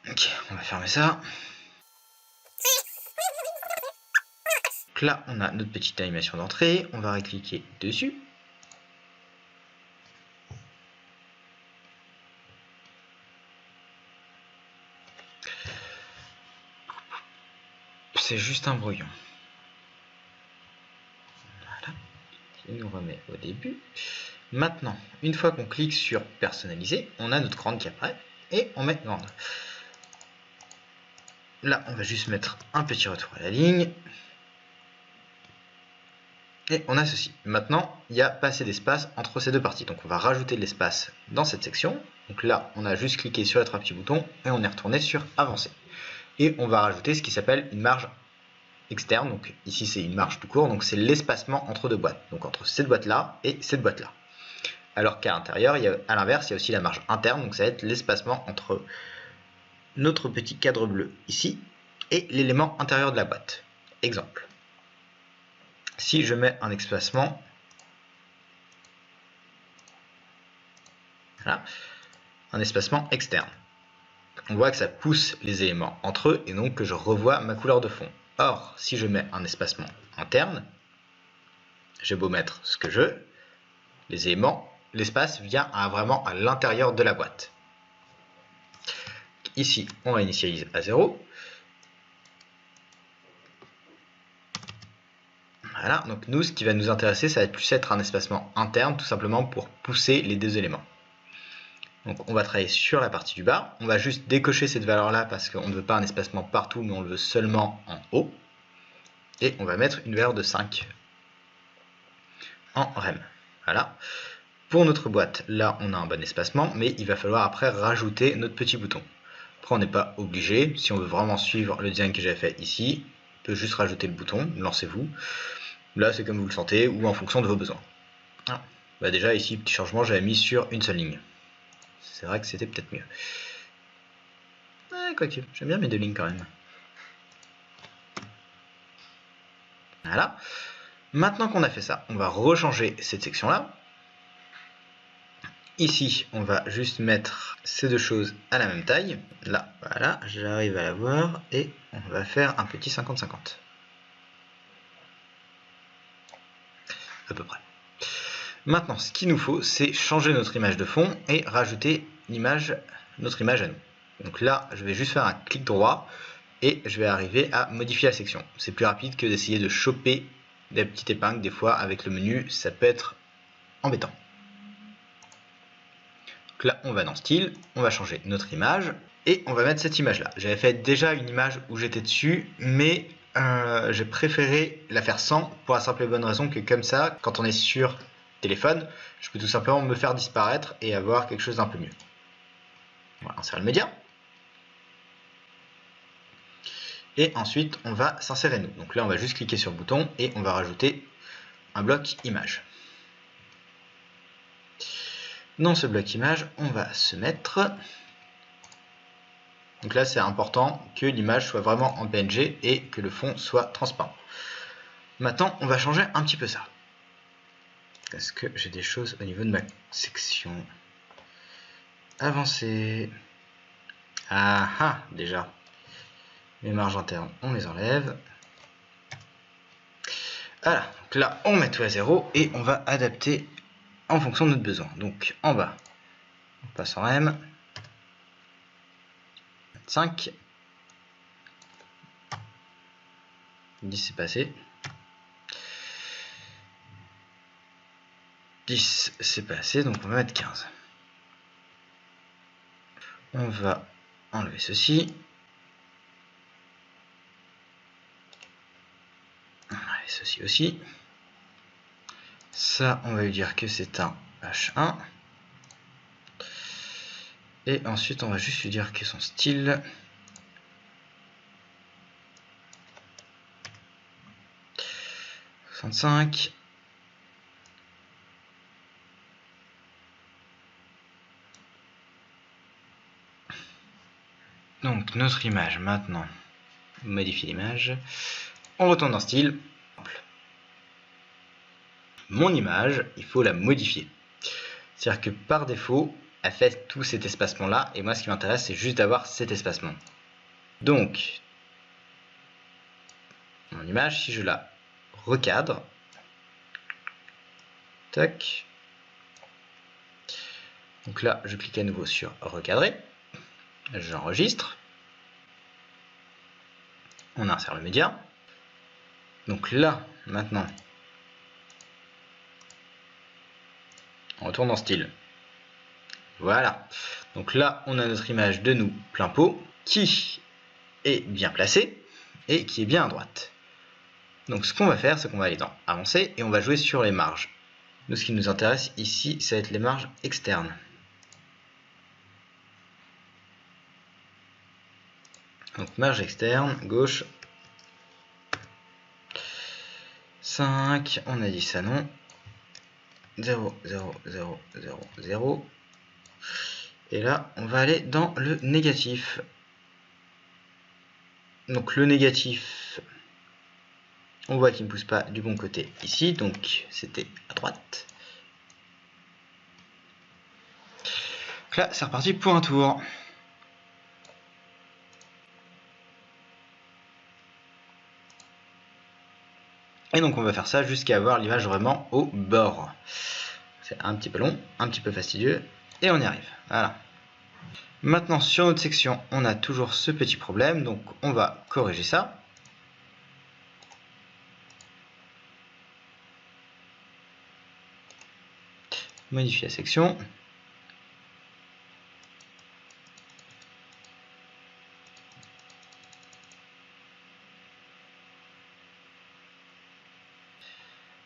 Ok, on va fermer ça. Donc là, on a notre petite animation d'entrée. On va cliquer dessus. C'est juste un brouillon. Voilà. Il nous remet au début. Maintenant, une fois qu'on clique sur personnaliser, on a notre grande qui apparaît et on met grande. Là, on va juste mettre un petit retour à la ligne. Et on a ceci. Maintenant, il n'y a pas assez d'espace entre ces deux parties. Donc on va rajouter de l'espace dans cette section. Donc là, on a juste cliqué sur les trois petits boutons et on est retourné sur avancer. Et on va rajouter ce qui s'appelle une marge externe. Donc ici, c'est une marge tout court. Donc c'est l'espacement entre deux boîtes. Donc entre cette boîte-là et cette boîte-là. Alors qu'à l'intérieur, à l'inverse, il y a aussi la marge interne. Donc ça va être l'espacement entre notre petit cadre bleu ici et l'élément intérieur de la boîte. Exemple. Si je mets un espacement, voilà, un espacement externe, on voit que ça pousse les éléments entre eux et donc que je revois ma couleur de fond. Or, si je mets un espacement interne, j'ai beau mettre ce que je veux, les éléments, l'espace vient vraiment à l'intérieur de la boîte. Ici, on va initialiser à 0. Voilà, donc nous, ce qui va nous intéresser, ça va plus être un espacement interne, tout simplement pour pousser les deux éléments. Donc on va travailler sur la partie du bas. On va juste décocher cette valeur-là parce qu'on ne veut pas un espacement partout, mais on le veut seulement en haut. Et on va mettre une valeur de 5 en rem. Voilà. Pour notre boîte, là, on a un bon espacement, mais il va falloir après rajouter notre petit bouton. Après, on n'est pas obligé. Si on veut vraiment suivre le design que j'ai fait ici, on peut juste rajouter le bouton, lancez-vous. Là, c'est comme vous le sentez, ou en fonction de vos besoins. Ah. Bah déjà, ici, petit changement, j'avais mis sur une seule ligne. C'est vrai que c'était peut-être mieux. Quoique, j'aime bien mes deux lignes quand même. Voilà. Maintenant qu'on a fait ça, on va rechanger cette section-là. Ici, on va juste mettre ces deux choses à la même taille. Là, voilà, j'arrive à la voir. Et on va faire un petit 50-50. À peu près. Maintenant, ce qu'il nous faut, c'est changer notre image de fond et rajouter notre image à nous. Donc là, je vais juste faire un clic droit et je vais arriver à modifier la section. C'est plus rapide que d'essayer de choper des petites épingles. Des fois, avec le menu, ça peut être embêtant. Donc là, on va dans Style, on va changer notre image. Et on va mettre cette image là. J'avais fait déjà une image où j'étais dessus, mais j'ai préféré la faire sans, pour la simple et bonne raison que comme ça, quand on est sur téléphone, je peux tout simplement me faire disparaître et avoir quelque chose d'un peu mieux. Voilà, insérer le média. Et ensuite, on va s'insérer nous. Donc là, on va juste cliquer sur le bouton et on va rajouter un bloc image. Dans ce bloc image, on va se mettre... Donc là, c'est important que l'image soit vraiment en PNG et que le fond soit transparent. Maintenant, on va changer un petit peu ça. Parce que j'ai des choses au niveau de ma section. Avancer. Ah ah, déjà. Les marges internes, on les enlève. Voilà, donc là, on met tout à 0 et on va adapter en fonction de notre besoin. Donc en bas, on passe en M. 5. 10 c'est passé. 10 c'est passé, donc on va mettre 15. On va enlever ceci. On va enlever ceci aussi. Ça, on va lui dire que c'est un H1. Et ensuite, on va juste lui dire que son style... ...65. Donc, notre image, maintenant, modifier l'image. On retourne dans style. Mon image, il faut la modifier. C'est-à-dire que par défaut, elle fait tout cet espacement-là. Et moi, ce qui m'intéresse, c'est juste d'avoir cet espacement. Donc, mon image, si je la recadre, tac. Donc là, je clique à nouveau sur recadrer. J'enregistre. On insère le média. Donc là, maintenant, on retourne dans style. Voilà. Donc là, on a notre image de nous plein pot qui est bien placée et qui est bien à droite. Donc ce qu'on va faire, c'est qu'on va aller dans avancer et on va jouer sur les marges. Nous, ce qui nous intéresse ici, ça va être les marges externes. Donc marge externe, gauche. 5, on a dit ça non. 0, 0, 0, 0, 0. Et là, on va aller dans le négatif. Donc le négatif, on voit qu'il ne pousse pas du bon côté ici, donc c'était à droite. Donc là, c'est reparti pour un tour. Et donc on va faire ça jusqu'à avoir l'image vraiment au bord. C'est un petit peu long, un petit peu fastidieux, et on y arrive. Voilà. Maintenant sur notre section, on a toujours ce petit problème, donc on va corriger ça. Modifier la section.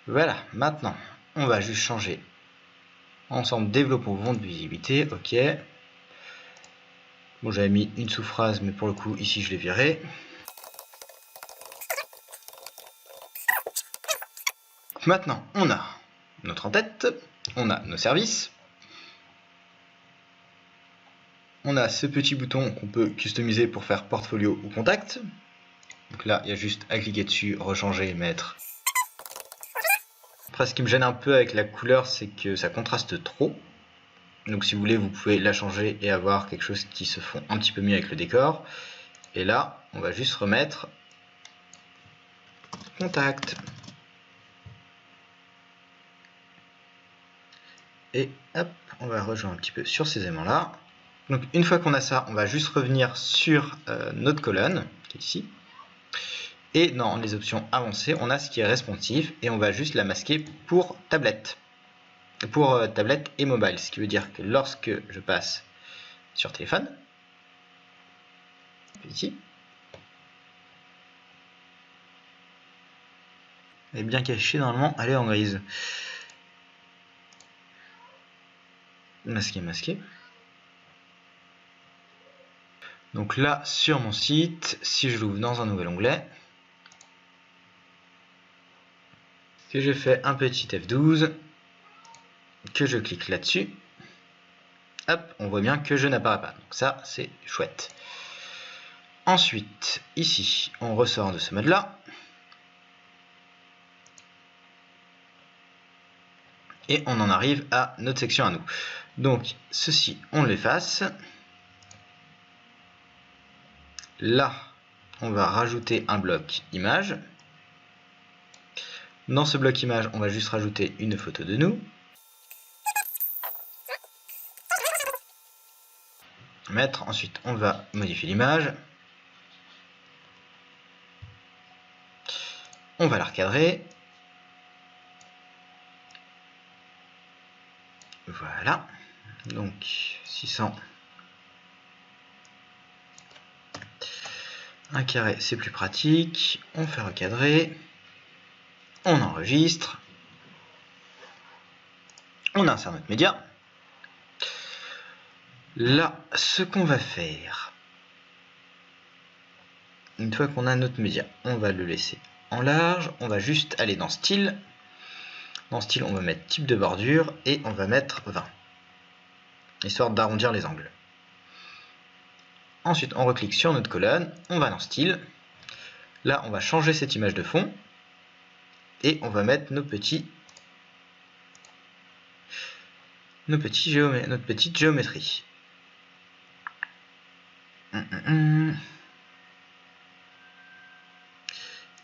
Voilà, maintenant, on va juste changer ensemble développons vente de visibilité, ok. Bon, j'avais mis une sous-phrase, mais pour le coup, ici, je l'ai viré. Maintenant, on a notre en-tête, on a nos services, on a ce petit bouton qu'on peut customiser pour faire portfolio ou contact. Donc là, il y a juste à cliquer dessus, rechanger, mettre. Après, ce qui me gêne un peu avec la couleur, c'est que ça contraste trop. Donc si vous voulez, vous pouvez la changer et avoir quelque chose qui se fond un petit peu mieux avec le décor. Et là, on va juste remettre contact. Et hop, on va rejoindre un petit peu sur ces éléments-là. Donc une fois qu'on a ça, on va juste revenir sur notre colonne, qui est ici. Et dans les options avancées, on a ce qui est responsive et on va juste la masquer pour tablette. Pour tablette et mobile, ce qui veut dire que lorsque je passe sur téléphone, Ici. Elle est bien cachée, normalement, elle est en grise. Masquer, masquer. Donc là, sur mon site, si je l'ouvre dans un nouvel onglet, que je fais un petit F12, que je clique là-dessus, hop, on voit bien que je n'apparais pas. Donc ça, c'est chouette. Ensuite, ici, on ressort de ce mode-là. Et on en arrive à notre section à nous. Donc, ceci, on l'efface. Là, on va rajouter un bloc image. Dans ce bloc image, on va juste rajouter une photo de nous. Mettre, ensuite, on va modifier l'image. On va la recadrer. Voilà. Donc, 600. Un carré, c'est plus pratique. On fait recadrer. On enregistre. On insère notre média. Là, ce qu'on va faire, une fois qu'on a notre média, on va le laisser en large. On va juste aller dans style. Dans style, on va mettre type de bordure et on va mettre 20. Histoire d'arrondir les angles. Ensuite, on reclique sur notre colonne. On va dans style. Là, on va changer cette image de fond. Et on va mettre notre petite géométrie.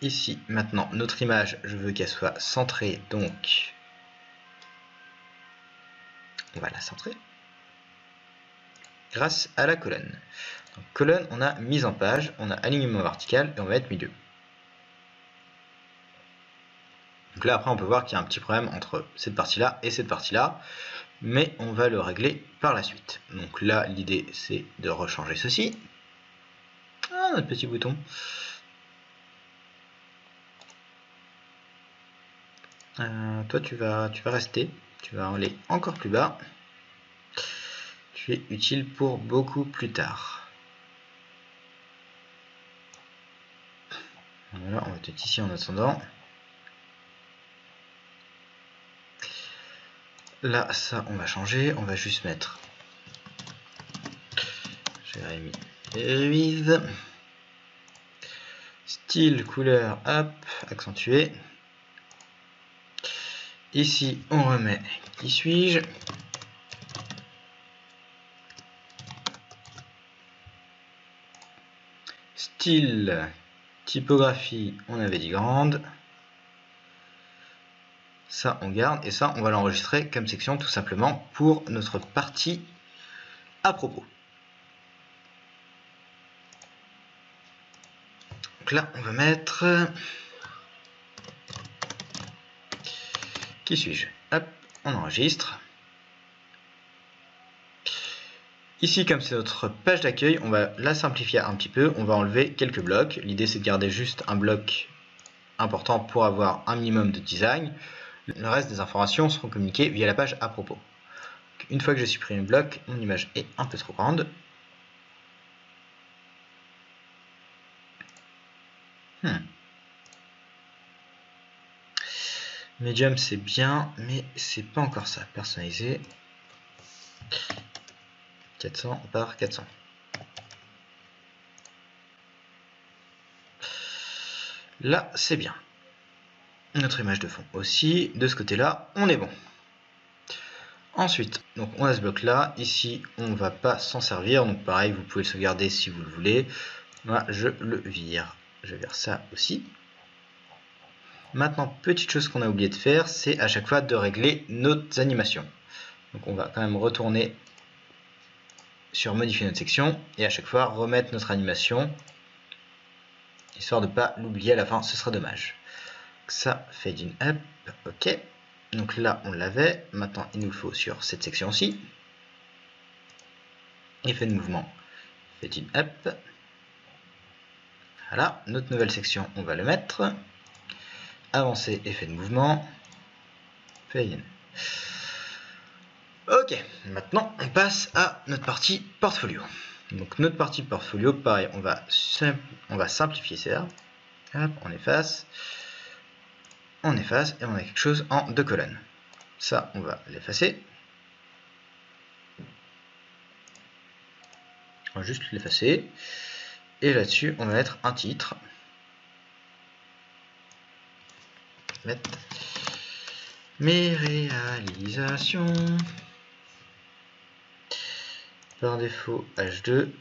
Ici, maintenant, notre image, je veux qu'elle soit centrée, donc on va la centrer grâce à la colonne. Donc, colonne, on a mise en page, on a alignement vertical et on va mettre milieu. Donc là, après, on peut voir qu'il y a un petit problème entre cette partie-là et cette partie-là, mais on va le régler par la suite. Donc là, l'idée, c'est de rechanger ceci. Ah, notre petit bouton. Toi, tu vas rester. Tu vas aller encore plus bas. Tu es utile pour beaucoup plus tard. Voilà, on va te mettre ici en attendant. Là, ça, on va changer. On va juste mettre Jérémy Ruiz. Style, couleur, hop, accentué. Ici, on remet qui suis-je. Style, typographie, on avait dit grande. Ça, on garde. Et ça, on va l'enregistrer comme section tout simplement pour notre partie à propos. Donc là, on va mettre... Qui suis-je? Hop, on enregistre. Ici, comme c'est notre page d'accueil, on va la simplifier un petit peu. On va enlever quelques blocs. L'idée, c'est de garder juste un bloc important pour avoir un minimum de design. Le reste des informations seront communiquées via la page à propos. Donc, une fois que j'ai supprimé le bloc, mon image est un peu trop grande. Medium, c'est bien, mais c'est pas encore ça. Personnalisé. 400 par 400. Là, c'est bien. Notre image de fond aussi. De ce côté-là, on est bon. Ensuite, donc on a ce bloc-là. Ici, on ne va pas s'en servir. Donc pareil, vous pouvez le sauvegarder si vous le voulez. Moi, je le vire. Je vire ça aussi. Maintenant, petite chose qu'on a oublié de faire, c'est à chaque fois de régler nos animations. Donc on va quand même retourner sur modifier notre section et à chaque fois remettre notre animation, histoire de ne pas l'oublier à la fin, ce sera dommage. Donc ça, fade in up, ok. Donc là, on l'avait. Maintenant, il nous le faut sur cette section-ci. Effet de mouvement, fade in up. Voilà, notre nouvelle section, on va le mettre. Avancer, effet de mouvement. Fade in. Ok, maintenant on passe à notre partie portfolio. Donc notre partie portfolio, pareil, on va simplifier ça. Hop, on efface et on a quelque chose en 2 colonnes. Ça, on va l'effacer. On va juste l'effacer. Et là-dessus, on va mettre un titre. Mettre mes réalisations. Par défaut, H2.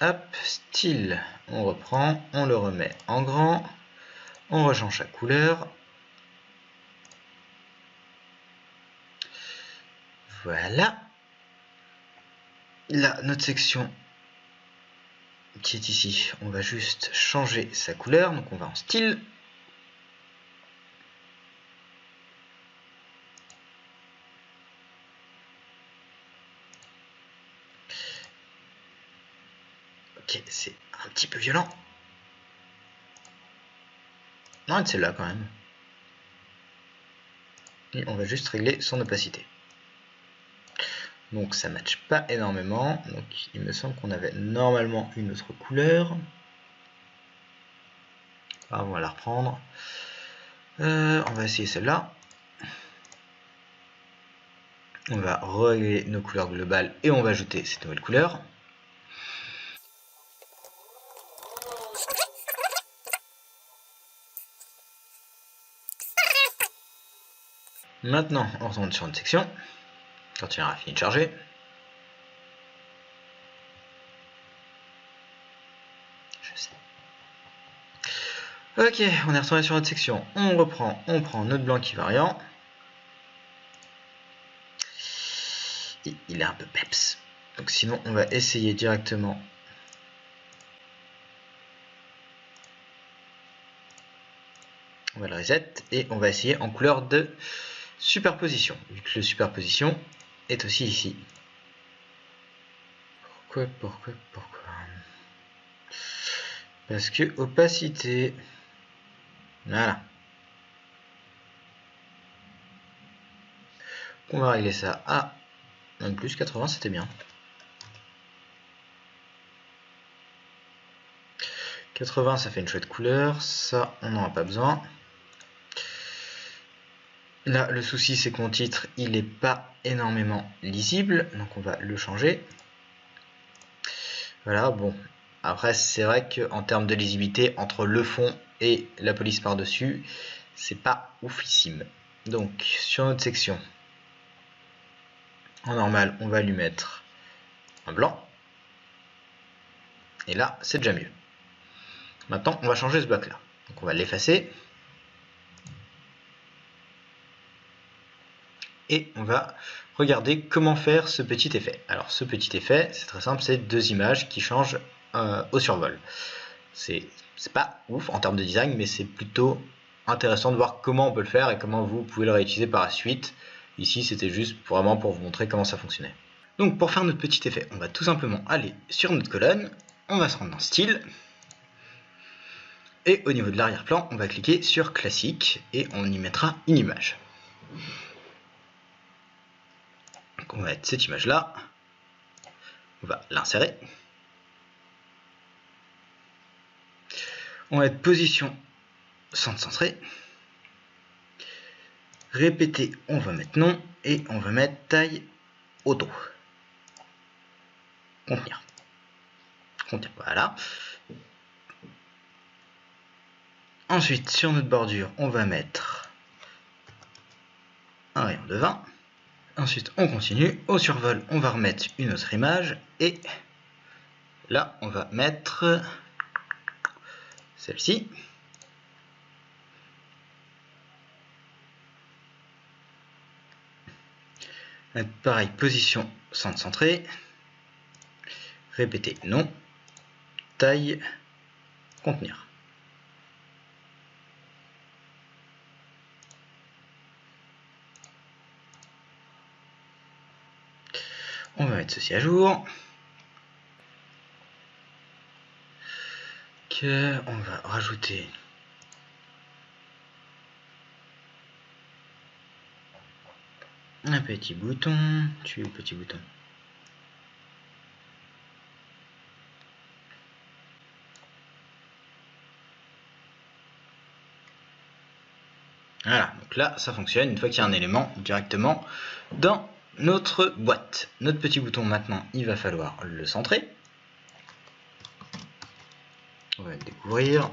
Hop, style. On reprend, on le remet en grand. On rechange sa couleur. Voilà. Là, notre section qui est ici, on va juste changer sa couleur. Donc on va en style. Ok, c'est un petit peu violent. Non, c'est là quand même. Et on va juste régler son opacité. Donc ça ne matche pas énormément. Donc il me semble qu'on avait normalement une autre couleur. Ah, on va la reprendre. On va essayer celle-là. On va régler nos couleurs globales et on va ajouter cette nouvelle couleur. Maintenant, on retourne sur une section. Quand il aura fini de charger. Je sais. Ok, on est retourné sur notre section. On reprend, on prend notre blanc qui variant. Et il est un peu peps. Donc sinon, on va essayer directement. On va le reset et on va essayer en couleur de superposition. Vu que le superposition est aussi ici. Pourquoi Parce que opacité. Voilà. On va régler ça à même plus 80, c'était bien. 80, ça fait une chouette couleur. Ça, on n'en a pas besoin. Là, le souci, c'est que mon titre, il n'est pas énormément lisible. Donc, on va le changer. Voilà, bon. Après, c'est vrai qu'en termes de lisibilité, entre le fond et la police par-dessus, c'est pas oufissime. Donc, sur notre section, en normal, on va lui mettre un blanc. Et là, c'est déjà mieux. Maintenant, on va changer ce bloc-là. Donc, on va l'effacer. Et on va regarder comment faire ce petit effet. Alors, ce petit effet, c'est très simple, c'est 2 images qui changent au survol. C'est pas ouf en termes de design, mais c'est plutôt intéressant de voir comment on peut le faire et comment vous pouvez le réutiliser par la suite. Ici, c'était juste vraiment pour vous montrer comment ça fonctionnait. Donc, pour faire notre petit effet, on va tout simplement aller sur notre colonne, on va se rendre dans Style, et au niveau de l'arrière-plan, on va cliquer sur Classique, et on y mettra une image. Donc, on va mettre cette image-là, on va l'insérer. On va mettre position centre centré. Répéter, on va mettre non. Et on va mettre taille auto. Contenir. Voilà. Ensuite, sur notre bordure, on va mettre un rayon de 20. Ensuite, on continue. Au survol, on va remettre une autre image. Et là, on va mettre celle-ci. Pareil, position centre centré. Répéter non. Taille, contenir. On va mettre ceci à jour. on va rajouter un petit bouton. Tu es le petit bouton. Voilà, donc là ça fonctionne une fois qu'il y a un élément directement dans notre boîte. Notre petit bouton maintenant, il va falloir le centrer. On va le découvrir.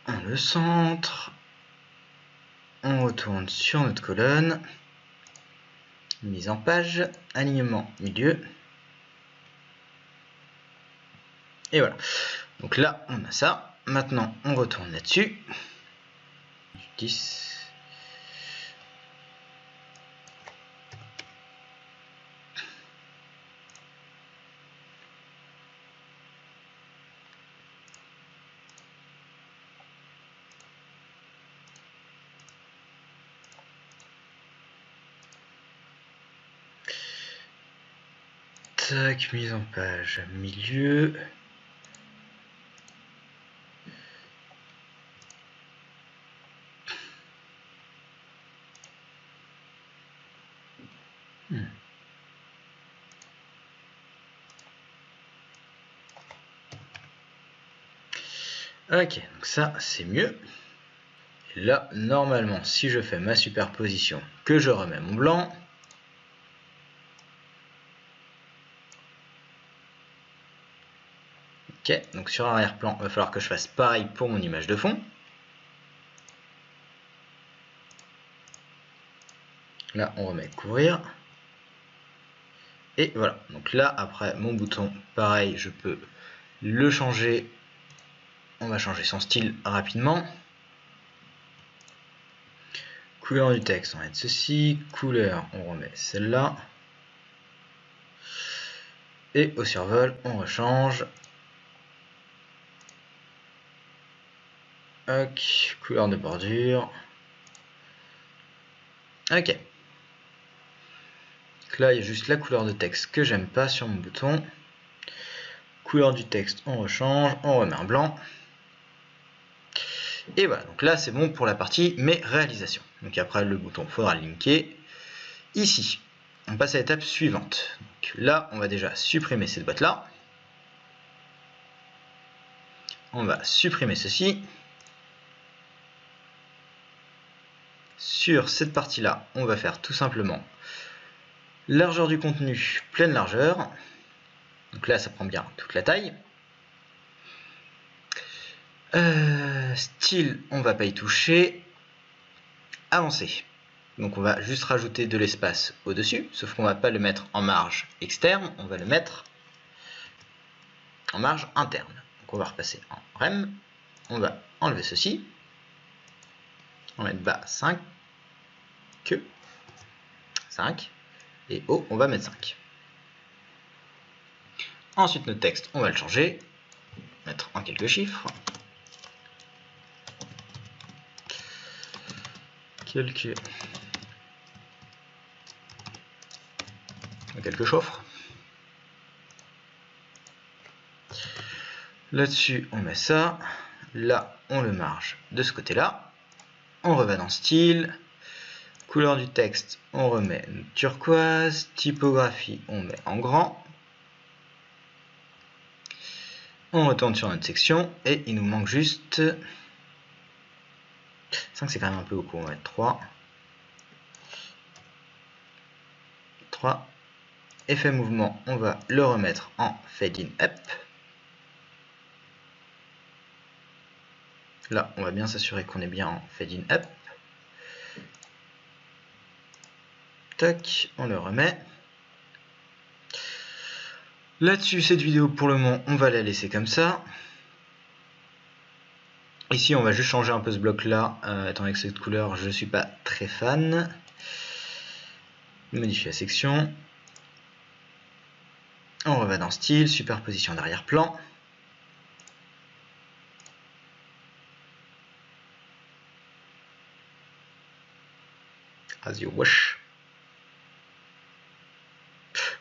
On le centre. On retourne sur notre colonne. Mise en page. Alignement milieu. Et voilà. Donc là, on a ça. Maintenant, on retourne là-dessus. 10. Tac, mise en page, milieu. Ok, donc ça c'est mieux. Et là, normalement, si je fais ma superposition, que je remets mon blanc, ok, donc sur arrière-plan, il va falloir que je fasse pareil pour mon image de fond. Là, on remet couvrir. Et voilà, donc là, après mon bouton, pareil, je peux le changer. On va changer son style rapidement. Couleur du texte, on va mettre ceci. Couleur, on remet celle-là. Et au survol, on rechange. Ok, couleur de bordure. Ok. Donc là, il y a juste la couleur de texte que j'aime pas sur mon bouton. Couleur du texte, on rechange, on remet un blanc. Et voilà, donc là c'est bon pour la partie mes réalisations. Donc après le bouton, il faudra le linker. Ici, on passe à l'étape suivante. Donc là, on va déjà supprimer cette boîte-là. On va supprimer ceci. Sur cette partie-là, on va faire tout simplement largeur du contenu, pleine largeur. Donc là, ça prend bien toute la taille. Style, on va pas y toucher. Avancer. Donc on va juste rajouter de l'espace au-dessus, sauf qu'on va pas le mettre en marge externe, on va le mettre en marge interne. Donc on va repasser en rem, on va enlever ceci, on va mettre bas 5, 5, et haut on va mettre 5. Ensuite notre texte, on va le changer, mettre en quelques chiffres. Quelques chiffres. Là-dessus, on met ça. Là, on le marge de ce côté-là. On revient dans style. Couleur du texte, on remet turquoise. Typographie, on met en grand. On retourne sur notre section et il nous manque juste 5, c'est quand même un peu beaucoup, on va mettre 3. Effet mouvement, on va le remettre en fade in up. Là, on va bien s'assurer qu'on est bien en fade in up. Tac, on le remet. Là-dessus, cette vidéo, pour le moment, on va la laisser comme ça. Ici, on va juste changer un peu ce bloc-là, étant donné que cette couleur, je ne suis pas très fan. Modifier la section. On revient dans style, superposition d'arrière-plan. As you wish.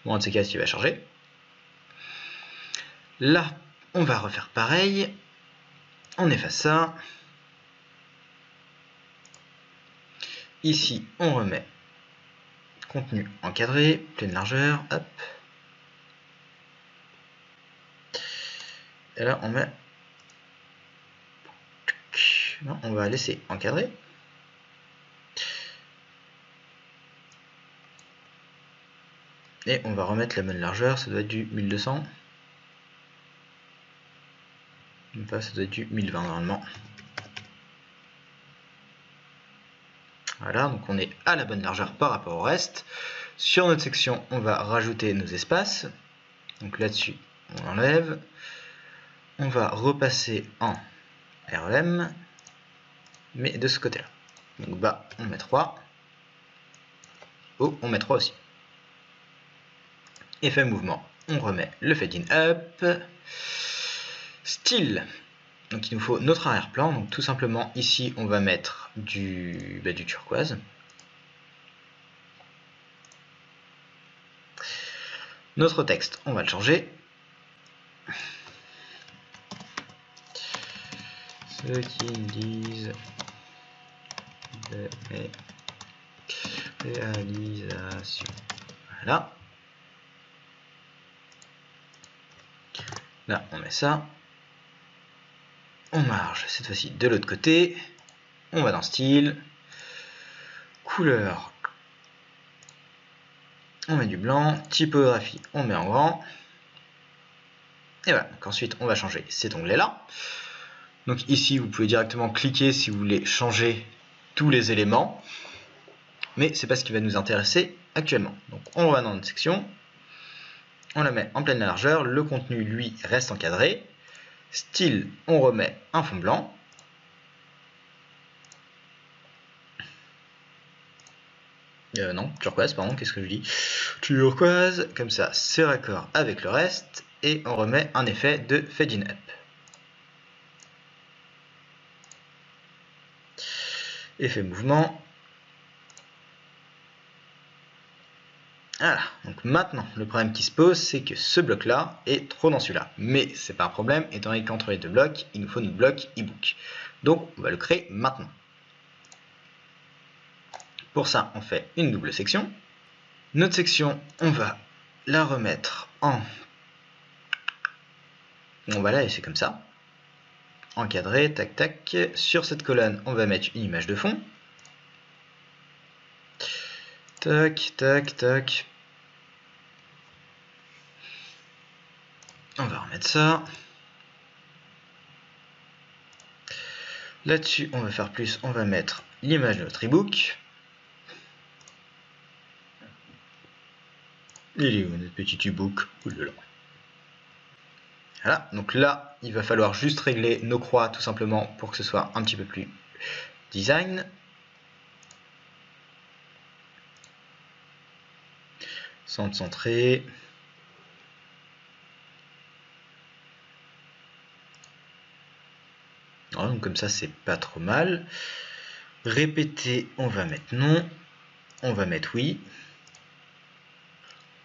Bon, un de ces cas, il va charger. Là, on va refaire pareil. On efface ça. Ici, on remet contenu encadré, pleine largeur, hop. Et là, on met... Non, on va laisser encadré. Et on va remettre la bonne largeur, ça doit être du 1200. Même pas, ça doit être du 1020 normalement. Voilà, donc on est à la bonne largeur par rapport au reste. Sur notre section, on va rajouter nos espaces. Donc là-dessus, on enlève. On va repasser en REM, mais de ce côté-là. Donc bas, on met 3. Haut, on met 3 aussi. Effet mouvement, on remet le fade in up. Style. Donc il nous faut notre arrière-plan. Donc tout simplement ici on va mettre du turquoise. Notre texte, on va le changer. Ceux qui disent de mes réalisations. Voilà. Là on met ça. On marge cette fois-ci de l'autre côté. On va dans style. Couleur. On met du blanc. Typographie, on met en grand. Et voilà. Donc ensuite, on va changer cet onglet-là. Donc ici, vous pouvez directement cliquer si vous voulez changer tous les éléments. Mais c'est pas ce qui va nous intéresser actuellement. Donc on va dans notre section. On la met en pleine largeur. Le contenu, lui, reste encadré. Style, on remet un fond blanc. Non, turquoise, pardon, qu'est-ce que je dis? Turquoise, comme ça, c'est raccord avec le reste. Et on remet un effet de fade in up. Effet mouvement. Voilà, donc maintenant, le problème qui se pose, c'est que ce bloc-là est trop dans celui-là. Mais c'est pas un problème, étant donné qu'entre les deux blocs, il nous faut notre bloc ebook. Donc, on va le créer maintenant. Pour ça, on fait une double section. Notre section, on va la remettre en... On va la laisser comme ça. Encadré, tac, tac. Sur cette colonne, on va mettre une image de fond. Tac, tac, tac. On va remettre ça. Là-dessus, on va faire plus, on va mettre l'image de notre ebook. Il est où notre petit ebook? Voilà, donc là, il va falloir juste régler nos croix tout simplement pour que ce soit un petit peu plus design. Centre centré. Voilà, donc comme ça, c'est pas trop mal. Répéter, on va mettre non. On va mettre oui.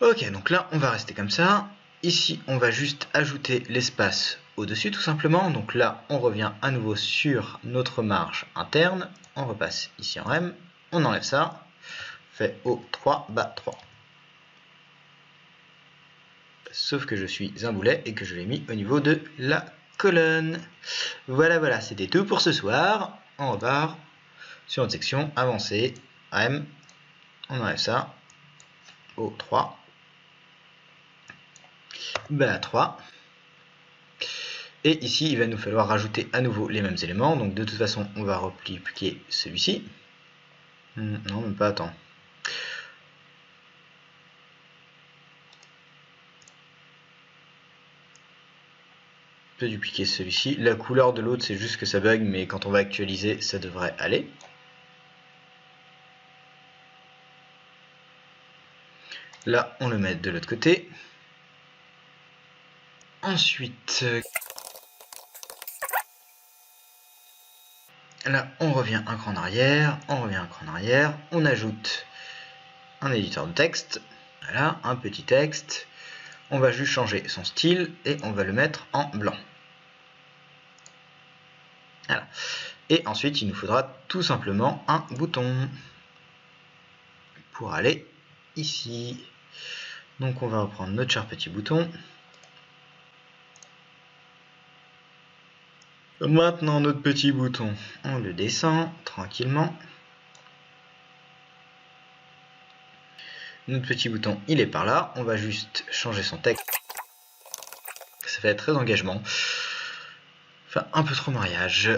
Ok, donc là, on va rester comme ça. Ici, on va juste ajouter l'espace au-dessus, tout simplement. Donc là, on revient à nouveau sur notre marge interne. On repasse ici en REM. On enlève ça. Fait haut 3, bas 3. Sauf que je suis un boulet et que je l'ai mis au niveau de la colonne. Voilà, voilà, c'était tout pour ce soir. On repart sur notre section, avancer, REM. On enlève ça. Haut 3. Bas 3. Et ici, il va nous falloir rajouter à nouveau les mêmes éléments. Donc de toute façon, on va repliquer celui-ci. Non, même pas, attends. On peut dupliquer celui-ci. La couleur de l'autre, c'est juste que ça bug, mais quand on va actualiser, ça devrait aller. Là, on le met de l'autre côté. Ensuite, là, on revient un cran en arrière, on ajoute un éditeur de texte, voilà, un petit texte, On va juste changer son style et on va le mettre en blanc. Voilà. Et ensuite, il nous faudra tout simplement un bouton pour aller ici. Donc on va reprendre notre cher petit bouton. Maintenant notre petit bouton, on le descend tranquillement. Notre petit bouton, il est par là. On va juste changer son texte. Ça fait très engagement. Enfin, un peu trop mariage.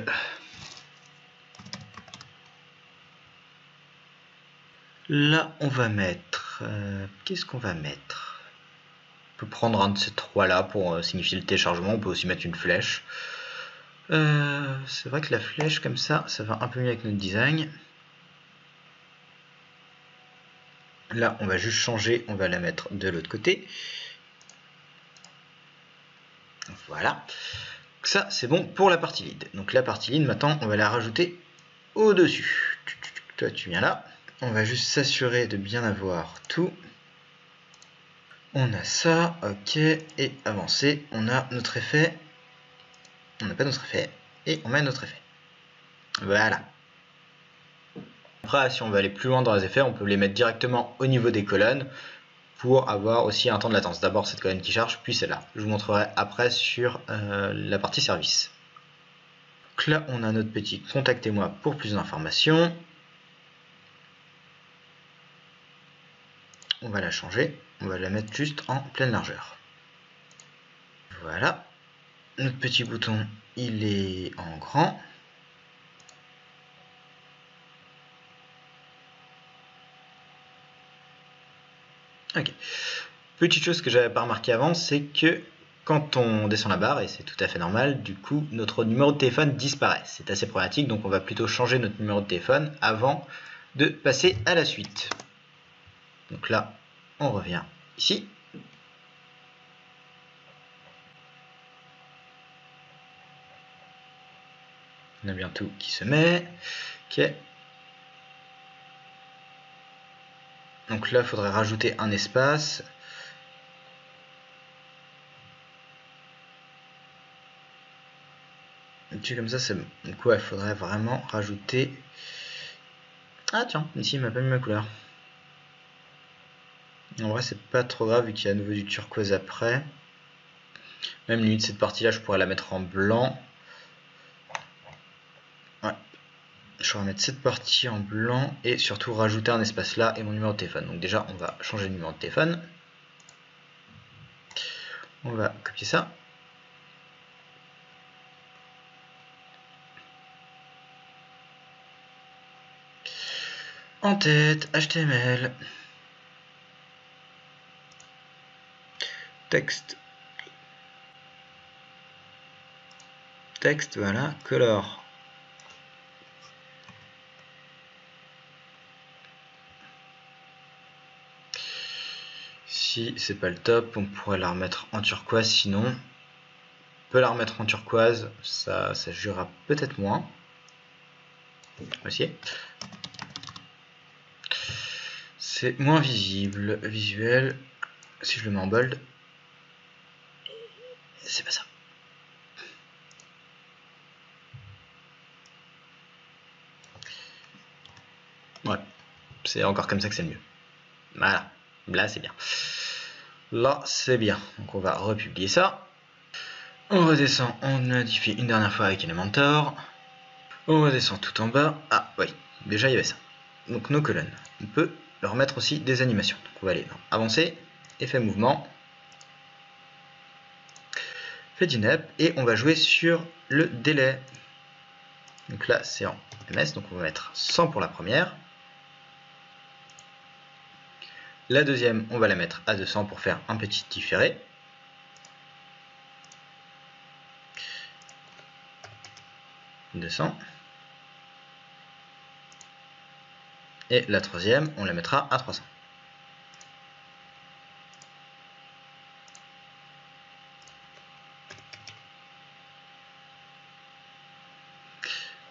Là, on va mettre... qu'est-ce qu'on va mettre? On peut prendre un de ces trois-là pour signifier le téléchargement. On peut aussi mettre une flèche. C'est vrai que la flèche, comme ça va un peu mieux avec notre design. Là, on va juste changer. On va la mettre de l'autre côté. Voilà. Ça, c'est bon pour la partie lead. Donc la partie lead, maintenant, on va la rajouter au-dessus. Toi, tu viens là. On va juste s'assurer de bien avoir tout. On a ça, ok, et avancer. On a notre effet. On n'a pas notre effet. Et on met notre effet. Voilà. Après, si on veut aller plus loin dans les effets, on peut les mettre directement au niveau des colonnes pour avoir aussi un temps de latence. D'abord cette colonne qui charge, puis celle-là. Je vous montrerai après sur la partie service. Donc là, on a notre petit contactez-moi pour plus d'informations. On va la changer. On va la mettre juste en pleine largeur. Voilà. Notre petit bouton, il est en grand. Ok. Petite chose que j'avais pas remarqué avant, c'est que quand on descend la barre, et c'est tout à fait normal, du coup notre numéro de téléphone disparaît. C'est assez problématique, donc on va plutôt changer notre numéro de téléphone avant de passer à la suite. Donc là, on revient ici. On a bien tout qui se met. Ok. Donc là, il faudrait rajouter un espace. Comme ça, c'est bon. Donc ouais, il faudrait vraiment rajouter... Ah tiens, ici il m'a pas mis ma couleur. En vrai, c'est pas trop grave vu qu'il y a à nouveau du turquoise après. Même limite, cette partie-là, je pourrais la mettre en blanc. Ouais. Je vais mettre cette partie en blanc et surtout rajouter un espace là et mon numéro de téléphone. Donc déjà, on va changer le numéro de téléphone. On va copier ça. En tête, HTML. Texte. Texte, voilà. Color. Si c'est pas le top, on pourrait la remettre en turquoise sinon. On peut la remettre en turquoise, ça jouera peut-être moins. Aussi. C'est moins visible, visuel. Si je le mets en bold, c'est pas ça. Ouais, c'est encore comme ça que c'est le mieux. Voilà, là c'est bien. Là c'est bien. Donc on va republier ça. On redescend, on modifie une dernière fois avec Elementor. On redescend tout en bas. Ah oui, déjà il y avait ça. Donc nos colonnes, on peut leur mettre aussi des animations. Donc on va aller dans avancer, effet mouvement, fait d'inep, et on va jouer sur le délai. Donc là c'est en ms, donc on va mettre 100 pour la première. La deuxième, on va la mettre à 200 pour faire un petit différé. Et la troisième, on la mettra à 300.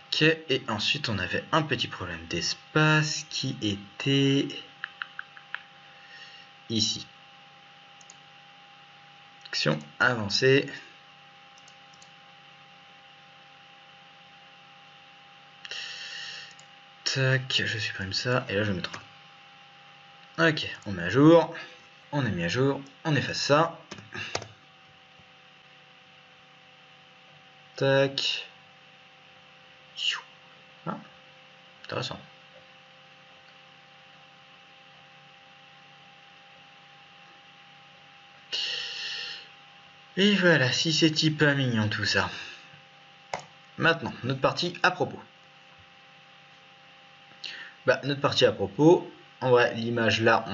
Ok, et ensuite on avait un petit problème d'espace qui était ici. section avancée. Tac, je supprime ça et là je mets 3. Ok, on met à jour, on est mis à jour, on efface ça. Tac. Ah, intéressant. Et voilà, si c'est type mignon tout ça. Maintenant, notre partie à propos. Notre partie à propos, en vrai, l'image là,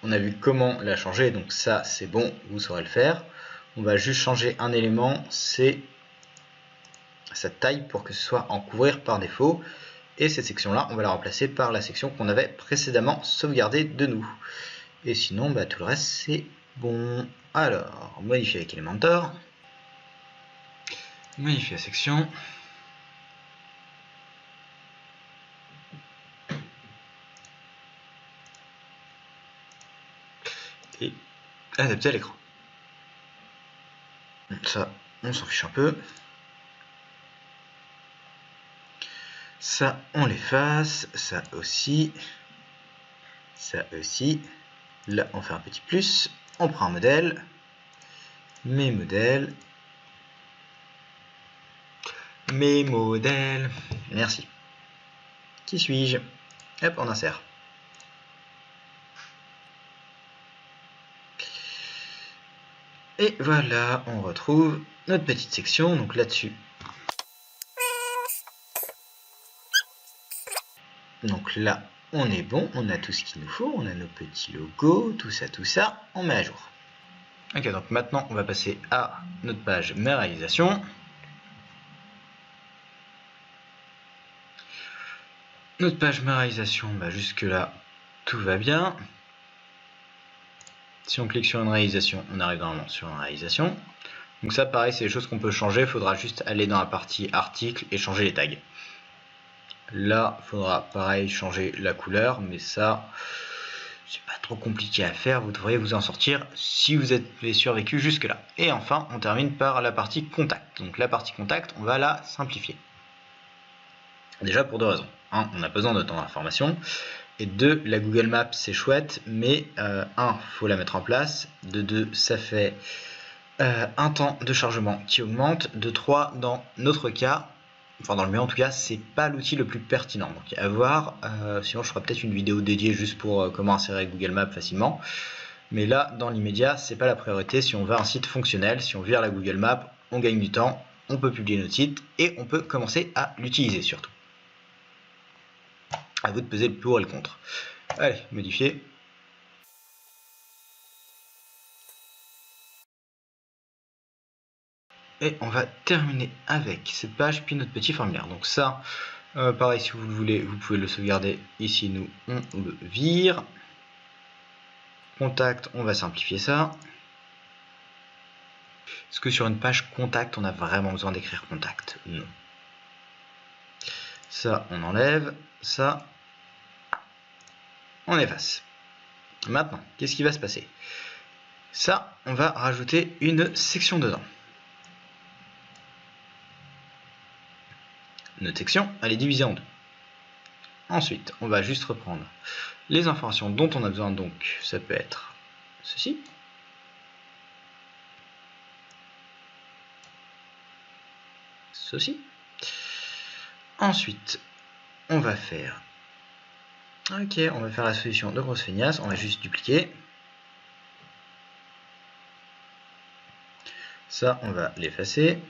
on a vu comment la changer, donc ça c'est bon, vous saurez le faire. On va juste changer un élément, c'est sa taille pour que ce soit en couvrir par défaut. Et cette section là, on va la remplacer par la section qu'on avait précédemment sauvegardée de nous. Et sinon, tout le reste c'est bon. Alors, modifier avec Elementor. Modifier la section. Et adapter à l'écran. Ça, on s'en fiche un peu. Ça, on l'efface. Ça aussi. Ça aussi. Là, on fait un petit plus. On prend un modèle. Mes modèles. Mes modèles. Merci. Qui suis-je? Hop, on insère. Et voilà, on retrouve notre petite section. Donc là-dessus. Donc là, on est bon, on a tout ce qu'il nous faut, on a nos petits logos, tout ça, on met à jour. Ok, donc maintenant on va passer à notre page Mes réalisations. Notre page Mes réalisations, jusque là, tout va bien. Si on clique sur une réalisation, on arrive normalement sur une réalisation. Donc ça pareil, c'est des choses qu'on peut changer, il faudra juste aller dans la partie article et changer les tags. Là, il faudra pareil changer la couleur, mais ça, c'est pas trop compliqué à faire, vous devriez vous en sortir si vous avez survécu jusque là. Et enfin, on termine par la partie contact. Donc la partie contact, on va la simplifier. Déjà pour deux raisons. Un, on a besoin de temps d'information. Et deux, la Google Maps c'est chouette, mais un, faut la mettre en place. De deux, ça fait un temps de chargement qui augmente. De trois, dans notre cas, enfin dans le mien en tout cas, c'est pas l'outil le plus pertinent. Donc à voir, sinon je ferai peut-être une vidéo dédiée juste pour comment insérer Google Maps facilement. Mais là, dans l'immédiat, c'est pas la priorité. Si on veut un site fonctionnel, si on vire la Google Maps, on gagne du temps, on peut publier notre site et on peut commencer à l'utiliser surtout. À vous de peser le pour et le contre. Allez, modifier. Et on va terminer avec cette page puis notre petit formulaire. Donc ça, pareil, si vous le voulez, vous pouvez le sauvegarder. Ici, nous, on le vire. Contact, on va simplifier ça. Est-ce que sur une page contact, on a vraiment besoin d'écrire contact? Non. Ça, on enlève. Ça, on efface. Maintenant, qu'est-ce qui va se passer? Ça, on va rajouter une section dedans. Notre section, elle est divisée en deux. Ensuite, on va juste reprendre les informations dont on a besoin. Donc, ça peut être ceci. Ceci. Ensuite, on va faire... Ok, on va faire la solution de grosse feignasse. On va juste dupliquer. Ça, on va l'effacer.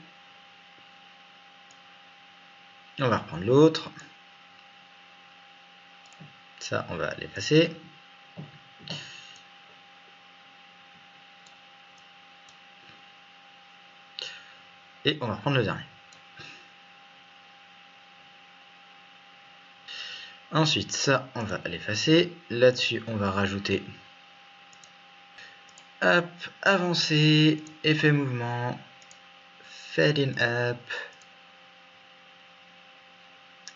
On va reprendre l'autre. Ça, on va l'effacer. Et on va reprendre le dernier. Ensuite, ça, on va l'effacer. Là-dessus, on va rajouter hop, avancer, effet mouvement, fade in up,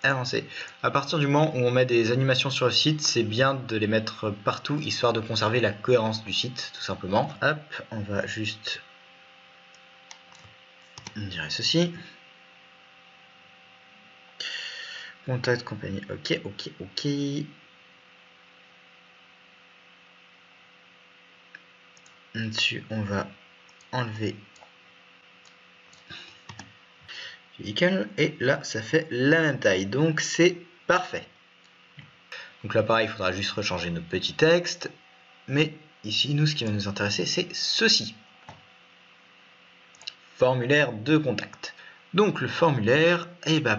avancer. À partir du moment où on met des animations sur le site, c'est bien de les mettre partout, histoire de conserver la cohérence du site, tout simplement. Hop, on va juste On dirait ceci. Contact, compagnie, ok. Dessus, on va enlever vehicle et là, ça fait la même taille. Donc, c'est parfait. Donc là, pareil, il faudra juste rechanger notre petit texte. Mais ici, nous, ce qui va nous intéresser, c'est ceci. Formulaire de contact. Donc le formulaire,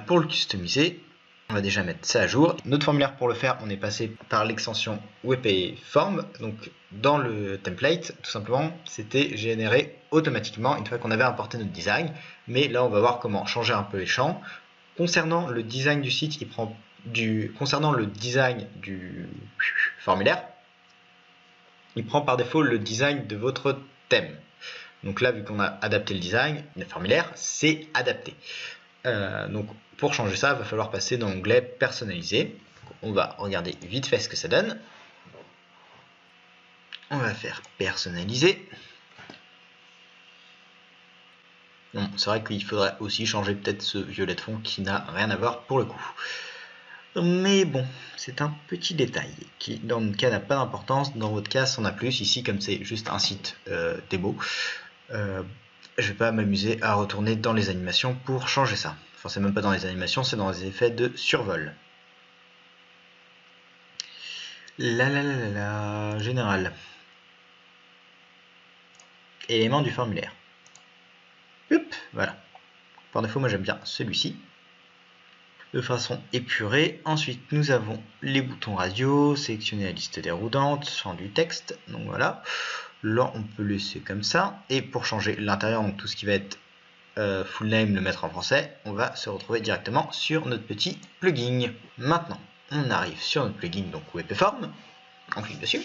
pour le customiser, on va déjà mettre ça à jour. Notre formulaire, pour le faire, on est passé par l'extension WP Form. Donc dans le template, tout simplement, c'était généré automatiquement une fois qu'on avait importé notre design. Mais là, on va voir comment changer un peu les champs. Concernant le design du site, concernant le design du formulaire, il prend par défaut le design de votre thème. Donc là, vu qu'on a adapté le design, le formulaire, c'est adapté. Donc pour changer ça, il va falloir passer dans l'onglet personnaliser. On va regarder vite fait ce que ça donne. On va faire personnaliser. Bon, c'est vrai qu'il faudrait aussi changer peut-être ce violet de fond qui n'a rien à voir pour le coup. Mais bon, c'est un petit détail qui dans notre cas n'a pas d'importance. Dans votre cas, ça en a plus. Ici, comme c'est juste un site démo, je vais pas m'amuser à retourner dans les animations pour changer ça. Enfin, c'est même pas dans les animations, c'est dans les effets de survol. Général. Élément du formulaire. Hop, voilà. Par défaut, moi j'aime bien celui-ci. De façon épurée. Ensuite, nous avons les boutons radio, sélectionner la liste déroulante, champ du texte. Donc voilà. Là, on peut laisser comme ça. Et pour changer l'intérieur, donc tout ce qui va être full name, le mettre en français, on va se retrouver directement sur notre petit plugin. Maintenant, on arrive sur notre plugin, donc WP-Form. On clique dessus.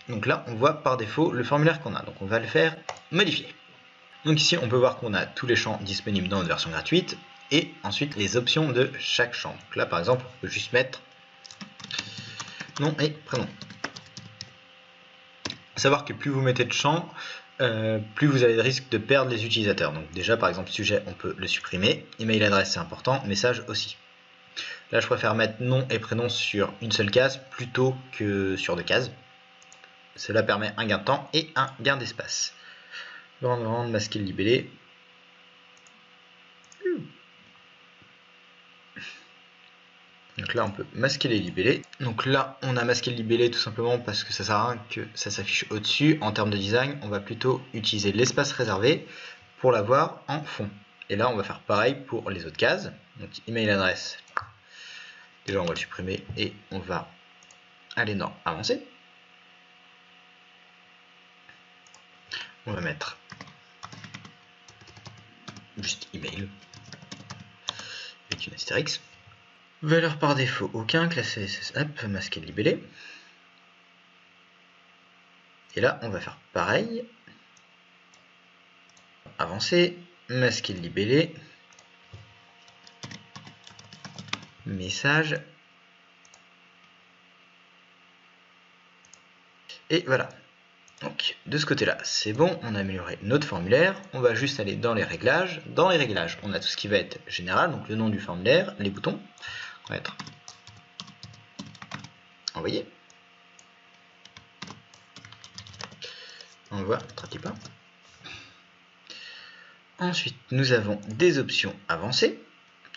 Donc là, on voit par défaut le formulaire qu'on a. Donc on va le faire modifier. Donc ici, on peut voir qu'on a tous les champs disponibles dans notre version gratuite. Et ensuite, les options de chaque champ. Donc là, par exemple, on peut juste mettre nom et prénom. Savoir que plus vous mettez de champs, plus vous avez de risque de perdre les utilisateurs. Donc déjà, par exemple, sujet, on peut le supprimer. Email adresse, c'est important. Message aussi. Là, je préfère mettre nom et prénom sur une seule case plutôt que sur 2 cases. Cela permet un gain de temps et un gain d'espace. Grande, masquer le libellé. Donc là, on peut masquer les libellés. Donc là, on a masqué le libellé tout simplement parce que ça sert à rien que ça s'affiche au-dessus. En termes de design, on va plutôt utiliser l'espace réservé pour l'avoir en fond. Et là, on va faire pareil pour les autres cases. Donc email adresse. Déjà, on va le supprimer et on va aller dans avancer. On va mettre juste email avec une astérix. Valeur par défaut, aucun, classe CSS, hop, masquer le libellé. Et là, on va faire pareil. Avancer, masquer le libellé. Message. Et voilà. Donc, de ce côté-là, c'est bon, on a amélioré notre formulaire. On va juste aller dans les réglages. Dans les réglages, on a tout ce qui va être général, donc le nom du formulaire, les boutons. On va être envoyé. On voit, traduit pas. Ensuite, nous avons des options avancées.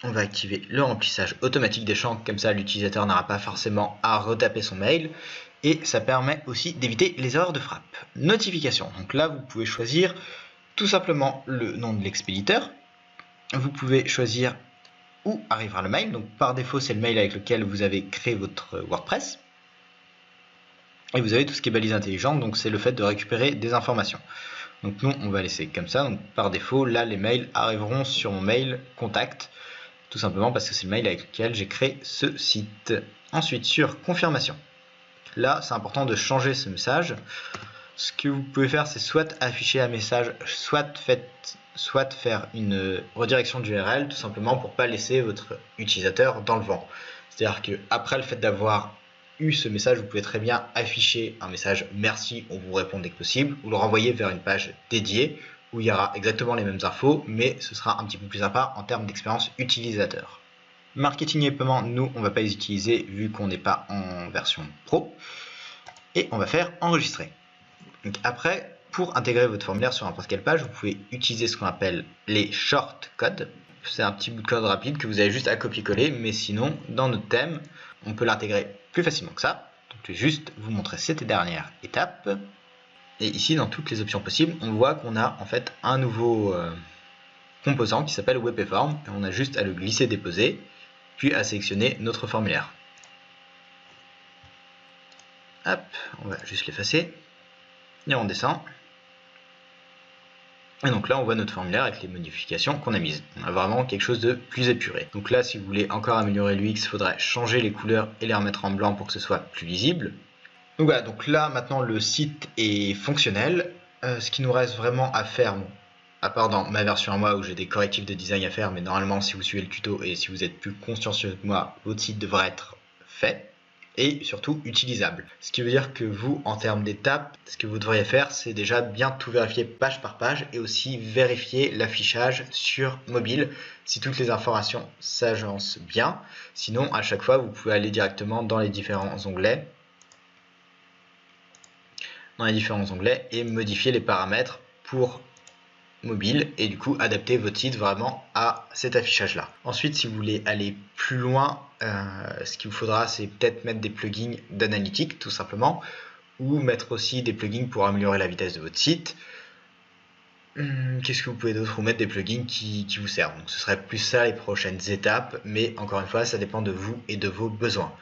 On va activer le remplissage automatique des champs, comme ça l'utilisateur n'aura pas forcément à retaper son mail. Et ça permet aussi d'éviter les erreurs de frappe. Notification. Donc là, vous pouvez choisir tout simplement le nom de l'expéditeur. Vous pouvez choisir où arrivera le mail. Donc par défaut, c'est le mail avec lequel vous avez créé votre WordPress. Et vous avez tout ce qui est balise intelligente, donc c'est le fait de récupérer des informations. Donc nous, on va laisser comme ça. Donc par défaut, là, les mails arriveront sur mon mail contact. Tout simplement parce que c'est le mail avec lequel j'ai créé ce site. Ensuite, sur confirmation. Là, c'est important de changer ce message. Ce que vous pouvez faire, c'est soit afficher un message, soit faire une redirection d'URL, tout simplement pour ne pas laisser votre utilisateur dans le vent. C'est-à-dire qu'après le fait d'avoir eu ce message, vous pouvez très bien afficher un message « Merci, on vous répond dès que possible » ou le renvoyer vers une page dédiée où il y aura exactement les mêmes infos, mais ce sera un petit peu plus sympa en termes d'expérience utilisateur. Marketing et paiement, nous, on ne va pas les utiliser vu qu'on n'est pas en version pro. Et on va faire enregistrer. Donc après, pour intégrer votre formulaire sur n'importe quelle page, vous pouvez utiliser ce qu'on appelle les shortcodes. C'est un petit bout de code rapide que vous avez juste à copier-coller, mais sinon, dans notre thème, on peut l'intégrer plus facilement que ça. Donc je vais juste vous montrer cette dernière étape. Et ici, dans toutes les options possibles, on voit qu'on a en fait un nouveau composant qui s'appelle WebPform. Et on a juste à le glisser-déposer, puis à sélectionner notre formulaire. Hop, on va juste l'effacer. Et on descend. Et donc là, on voit notre formulaire avec les modifications qu'on a mises. On a vraiment quelque chose de plus épuré. Donc là, si vous voulez encore améliorer l'UX, il faudrait changer les couleurs et les remettre en blanc pour que ce soit plus visible. Donc voilà, donc là, maintenant, le site est fonctionnel. Ce qui nous reste vraiment à faire, bon, à part dans ma version à moi où j'ai des correctifs de design à faire, mais normalement, si vous suivez le tuto et si vous êtes plus consciencieux que moi, votre site devrait être fait. Et surtout utilisable. Ce qui veut dire que vous, en termes d'étapes, ce que vous devriez faire, c'est déjà bien tout vérifier page par page et aussi vérifier l'affichage sur mobile si toutes les informations s'agencent bien. Sinon, à chaque fois, vous pouvez aller directement dans les différents onglets, et modifier les paramètres pour mobile et du coup adapter votre site vraiment à cet affichage là. Ensuite, si vous voulez aller plus loin, ce qu'il vous faudra, c'est peut-être mettre des plugins d'analytique tout simplement, ou mettre aussi des plugins pour améliorer la vitesse de votre site. Qu'est-ce que vous pouvez d'autre, ou mettre des plugins qui vous servent. Donc ce serait plus ça les prochaines étapes, mais encore une fois, ça dépend de vous et de vos besoins.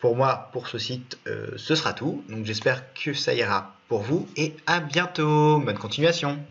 Pour moi, pour ce site, ce sera tout. Donc j'espère que ça ira pour vous et à bientôt. Bonne continuation.